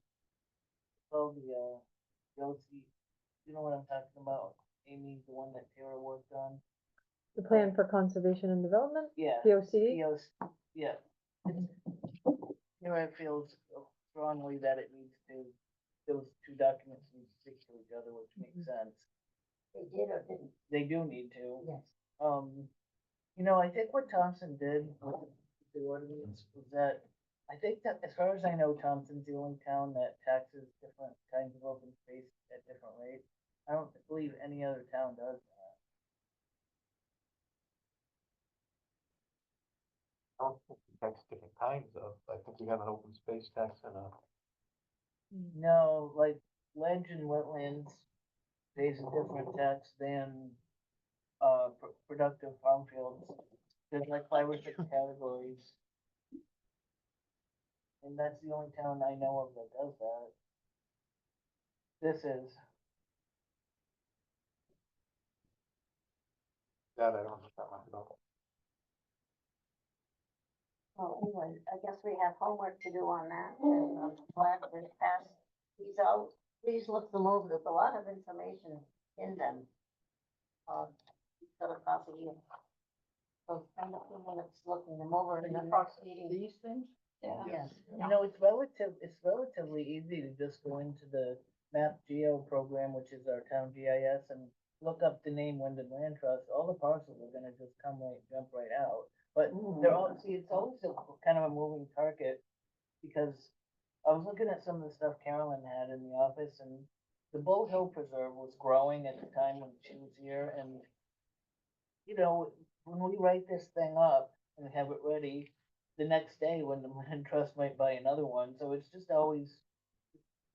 all the, Josie, you know what I'm talking about? Amy, the one that Tara worked on? The plan for conservation and development, Yeah. POC. Yeah. Tara feels strongly that it needs to, those two documents need to stick to each other, which makes sense. They did or didn't? They do need to. Yes. You know, I think what Thompson did with the ordinance was that, I think that as far as I know, Thompson's the only town that taxes different kinds of open space at different rates. I don't believe any other town does that. I don't think we tax different kinds of, I think we have an open space tax and a No, like ledge and wetlands pays a different tax than, productive farm fields. There's like 5 or 6 categories. And that's the only town I know of that does that. This is, That I don't know that much about. Well, anyway, I guess we have homework to do on that, and I'm glad that it passed these out. Please look them over, there's a lot of information in them. You've got a copy here. So spend a few minutes looking them over and then next meeting. These things? Yes. it's relatively easy to just go into the Map Geo program, which is our town GIS, and look up the name Wyndham Land Trust. All the parcels are gonna just jump right out. But they're all, see, it's always a kind of a moving target, because I was looking at some of the stuff Carolyn had in the office, and the Bull Hill Preserve was growing at the time when she was here, and when we write this thing up and have it ready, the next day when the land trust might buy another one, so it's just always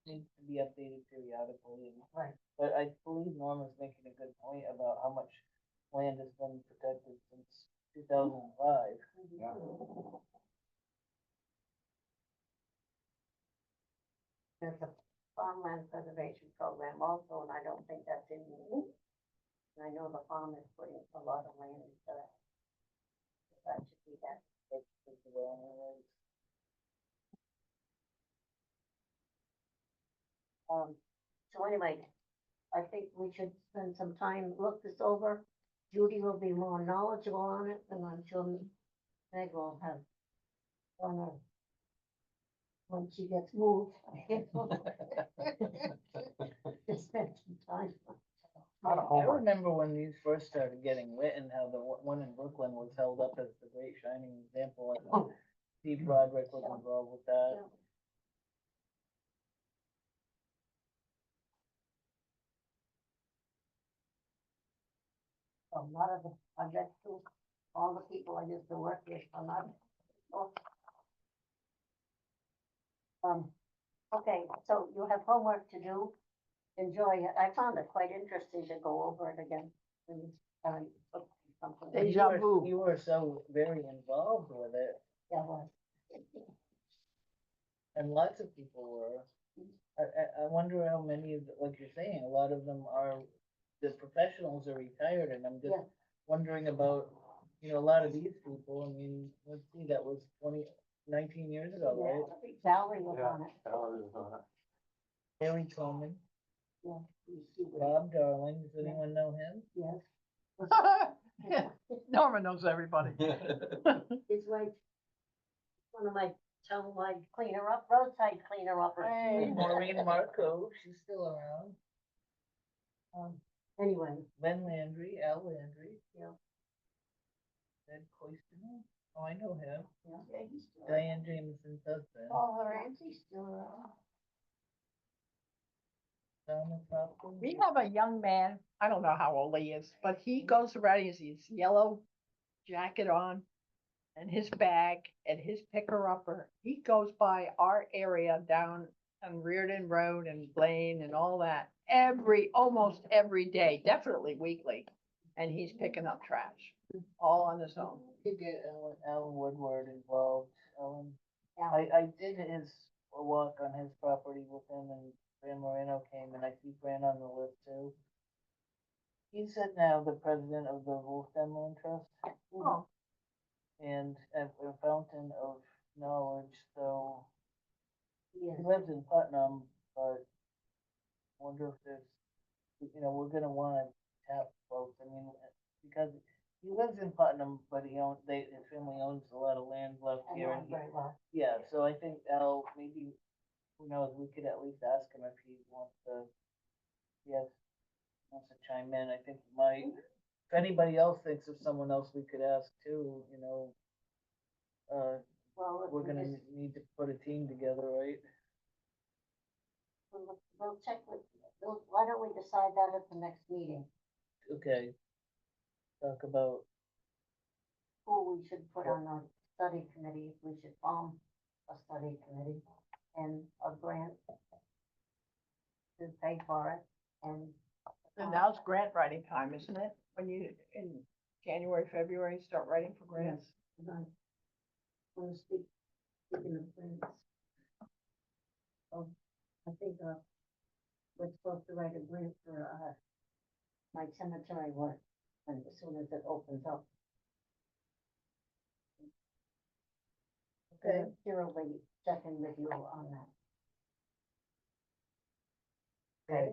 needs to be updated periodically. Right. But I believe Norma's making a good point about how much land has been protected since 2005. Yeah. There's a farmland preservation program also, and I don't think that's in here. And I know the farm is putting a lot of land into that. That should be that. That's the way I was. So anyway, I think we should spend some time, look this over. Judy will be more knowledgeable on it, and I'm sure Meg will have on her when she gets moved. To spend some time. Lot of I homework. remember when these first started getting written, how the one in Brooklyn was held up as the great shining example. And Steve Broderick was involved with that. Yeah. A lot of the, I bet too, all the people I used to work with, are not. Okay, so you have homework to do. Enjoy it. I found it quite interesting to go over it again. And, look something. Deja vu. You were so very involved with it, Yeah, well, and lots of people were. I wonder how many of, like you're saying, a lot of them are, the professionals are retired, and I'm just Yeah. wondering about, a lot of these people. I mean, let's see, that was 19 years ago, yeah, right? I think Valerie was Yeah. on it. That was on it. Harry Coleman, Yeah, you see what- Bob Darling, does anyone know him? yes. Norma knows everybody. It's like one of my townwide cleaner up, roadside cleaner uppers. Hey. Maureen Marco, she's still around. Anyway, Len Landry, Al Landry. Yeah. Ed Cloisterman, oh, I know him. yeah, he's still. Diane Jameson's husband. Paul Ramsey's still around. Thomas Hopkins. We have a young man, I don't know how old he is, but he goes around, he has his yellow jacket on and his bag and his picker upper. He goes by our area down on Reardon Road and Blaine and all that almost every day, definitely weekly. And he's picking up trash, all on his own. Could get Alan Woodward involved. Yeah. I did a walk on his property with him, and Fran Moreno came, and I see Fran on the list too. He's now the president of the Wolf Den Land Trust Oh, and a fountain of knowledge, so Yes. he lives in Putnam, but I wonder if there's, we're gonna wanna tap folks, I mean, because he lives in Putnam, but his family owns a lot of land left I here. know And him very well. yeah, so I think Al, maybe, who knows, we could at least ask him if he wants to, yes, wants to chime in, I think he might. If anybody else thinks of someone else we could ask too, Well, if we're we gonna just, need to put a team together, right? we'll check with, why don't we decide that at the next meeting? Okay. Talk about, Who we should put on the study committee, if we should form a study committee. and a grant to pay for it, and. And now's grant writing time, isn't it? When you, in January, February, start writing for grants. I want to speaking of grants. Oh, I think, we're supposed to write a grant for, my cemetery work, and as soon as it opens up. Okay. Here will be checking with you on that. Okay.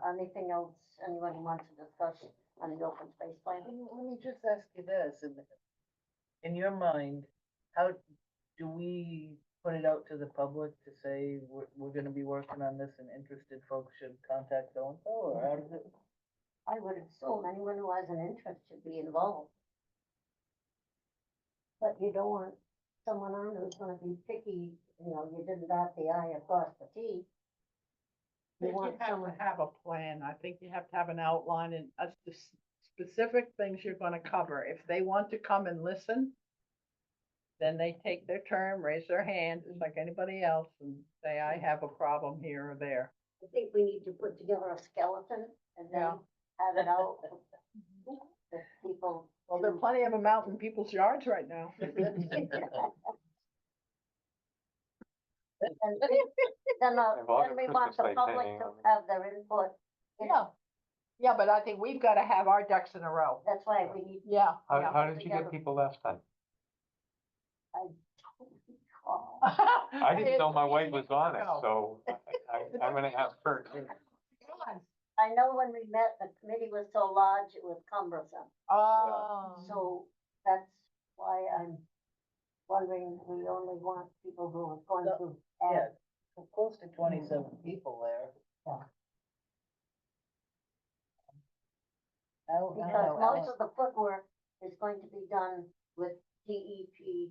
Anything else anyone wants to discuss on the open space plan? Let me just ask you this, in your mind, how do we put it out to the public to say we're gonna be working on this and interested folks should contact so-and-so, or how does it? I would assume anyone who has an interest should be involved. But you don't want someone on who's gonna be picky, you know, you didn't dot the I across the T. You You want have someone, to have a plan. I think you have to have an outline and specific things you're gonna cover. If they want to come and listen, then they take their turn, raise their hand, just like anybody else, and say, I have a problem here or there. I think we need to put together a skeleton and then Yeah. have it out. The people. Well, there are plenty of them out in people's yards right now. And then, I've all then got we want the Christmas lights public hanging to on. have their input. You Yeah, know, yeah, but I think we've gotta have our ducks in a row. that's why we need. Yeah, How, yeah. how did you get people last time? Oh, I didn't know my wife was on it, No. so I'm gonna ask her too. I know when we met, the committee was so large, it was cumbersome. Oh. So that's why I'm wondering, we only want people who are going to Yeah, add. we're close to 27 people there. Yeah. I Because don't know, most of the footwork is going to be done with DEP,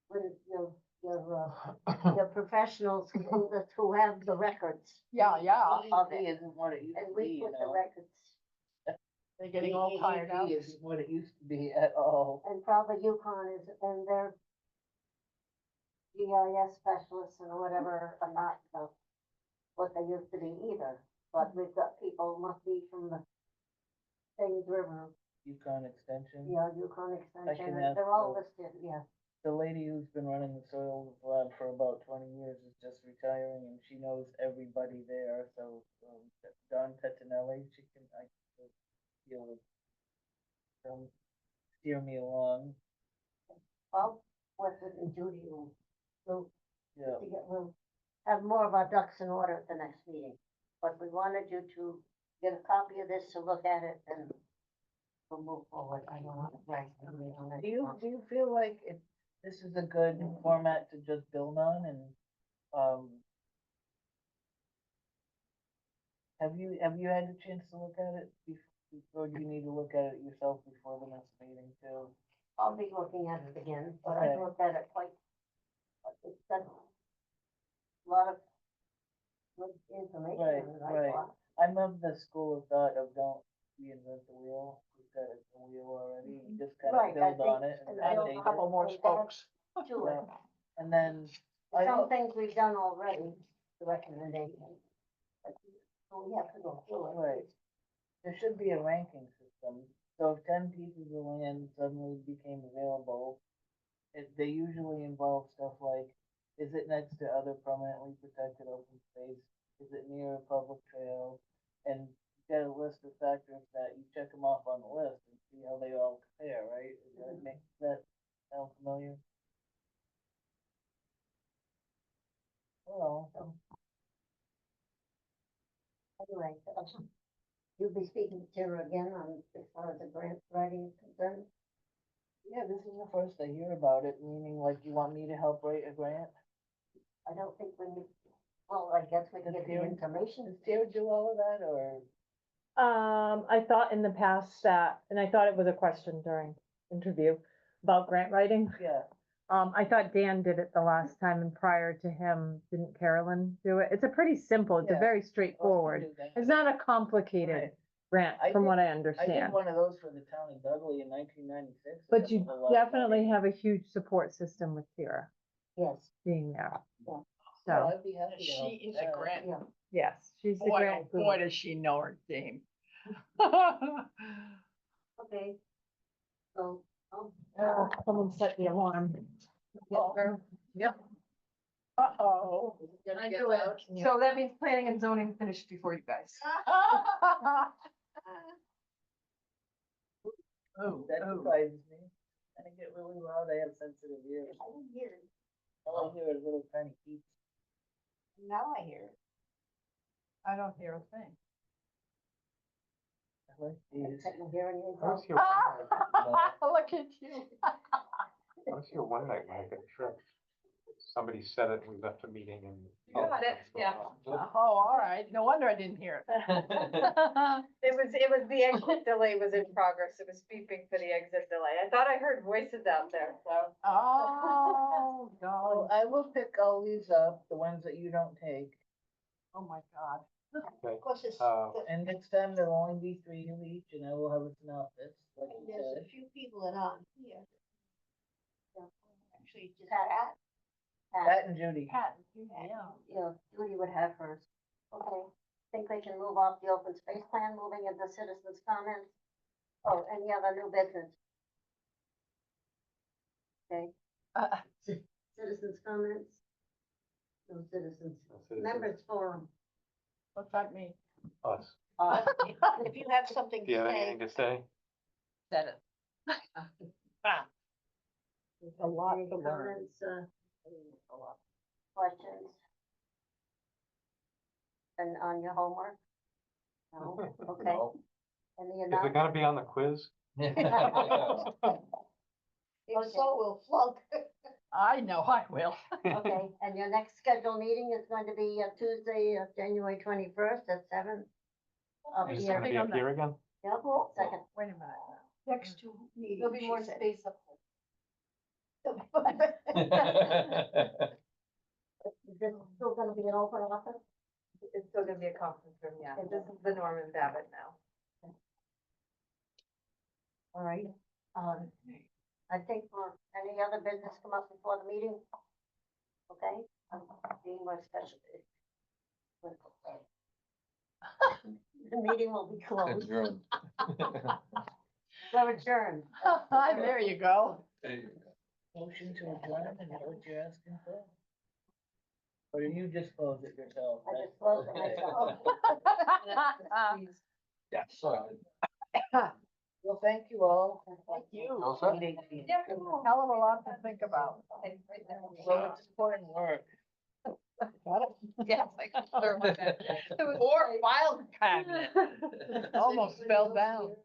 with your professionals who have the records. Yeah, yeah, Of DEP it. isn't what it used And to we be, you put the know. records, they're getting all tired out. DEP isn't what it used to be at all. and probably Yukon is, and their GIS specialists and whatever are not what they used to be either. But we've got people, must be from the Thames River, Yukon Extension. Yukon Extension, ask and they're all the- listed, yeah. The lady who's been running the soil lab for about 20 years is just retiring, and she knows everybody there. So Dawn Pettinelli, she can deal with steer me along. Well, what's it in Judy, we'll Yeah. we'll have more of our ducks in order at the next meeting. But we wanted you to get a copy of this to look at it and we'll move forward. I don't want to drag somebody on it. Do you feel like this is a good format to just build on, and have you had a chance to look at it before you need to look at it yourself before the next meeting too? I'll be looking at it again, but Okay. I've looked at it quite, it's got a lot of good information Right, in it, I right. thought. I'm of the school of thought of don't reinvent the wheel. We've got a wheel already, and just kind Right, of I build on think- it and and Add build update a couple it. more and add spokes. To it. Yeah. And then I Some things we've done already, the recommendation. But we have to go through it. Right. There should be a ranking system. So if 10 pieces of land suddenly became available, they usually involve stuff like, is it next to other permanently protected open space? Is it near a public trail? And you get a list of factors that you check them off on the list and see how they all compare, right? Does that sound familiar? Well, Anyway, you'll be speaking to Tara again on, as far as the grant writing is concerned. yeah, this is the first I hear about it, meaning like you want me to help write a grant? I don't think we need, well, I guess we can Does get the Tara- information. Does Tara do all of that, or? I thought in the past that, and I thought it was a question during interview about grant writing. Yeah. I thought Dan did it the last time and prior to him, didn't Carolyn do it? It's a pretty simple, it's a Yeah. very straightforward. It's not a complicated Right. grant, I from did- what I I did understand. one of those for the town of Dudley in 1996. But you definitely have a huge support system with Tara Yes, being there. So, I'd be happy to She help is with a that. grant. Yeah. Yes, she's the Boy, grant oh boy, guru. does she know her game. Okay. So, oh, Someone set the alarm. Uh-oh. I do it. So that means planning and zoning finished before you guys. Oh, That oh. surprises me. I get really loud, I have sensitive ears. I didn't hear it. All I hear is little tiny beeps. Now I hear it. I don't hear a thing. I like these. second hearing aids I was on. here one night, Look at you. I was here one night when I got a trip. Somebody said it, and we left the meeting and. Got it, yeah. Oh, all right. No wonder I didn't hear it. It was the exit delay was in progress. It was beeping for the exit delay. I thought I heard voices out there, so. Oh, Well, God. I will pick all these up, the ones that you don't take, Oh, my God. Okay, Of course, it's, and next time there'll only be 3 of each, and I will have a synopsis, like you there's a said. few people that aren't here. Yeah. Actually, just Pat. Pat and Judy. Pat, yeah. Yeah, Judy would have hers. Okay, think we can move off the open space plan, moving into citizens' comments? Oh, any other new business? Okay, citizens' comments? No citizens, members forum. What's that mean? Us. If you have something Do you to have say, anything to say? Said it. There's a lot Any to learn. comments, questions? And on your homework? No, okay. No. Any Is it announcements? gonna be on the quiz? if so, we'll flunk. I know I will. Okay, and your next scheduled meeting is going to be Tuesday, January 21st at 7? Up Is it here. gonna be up here again? Yep, second. Wait a minute. Next two meetings. There'll be she more said. space up Is this still gonna be an open office? there. It's still gonna be a conference room, yeah. Okay. This is the Norman Babbitt now. All right, I think for any other business come up before the meeting? Okay, being more special. The meeting will be closed. Adjourned. We're adjourned. There you go. Motion to adjourn, is that what you're asking for? Or do you just close it yourself? I just closed it myself. Yeah, so. Well, thank you all. Thank you. All set? Hell of a lot to think about. Well, it's important work. Got it? Yes, I can. Or file cabinet. Almost fell down.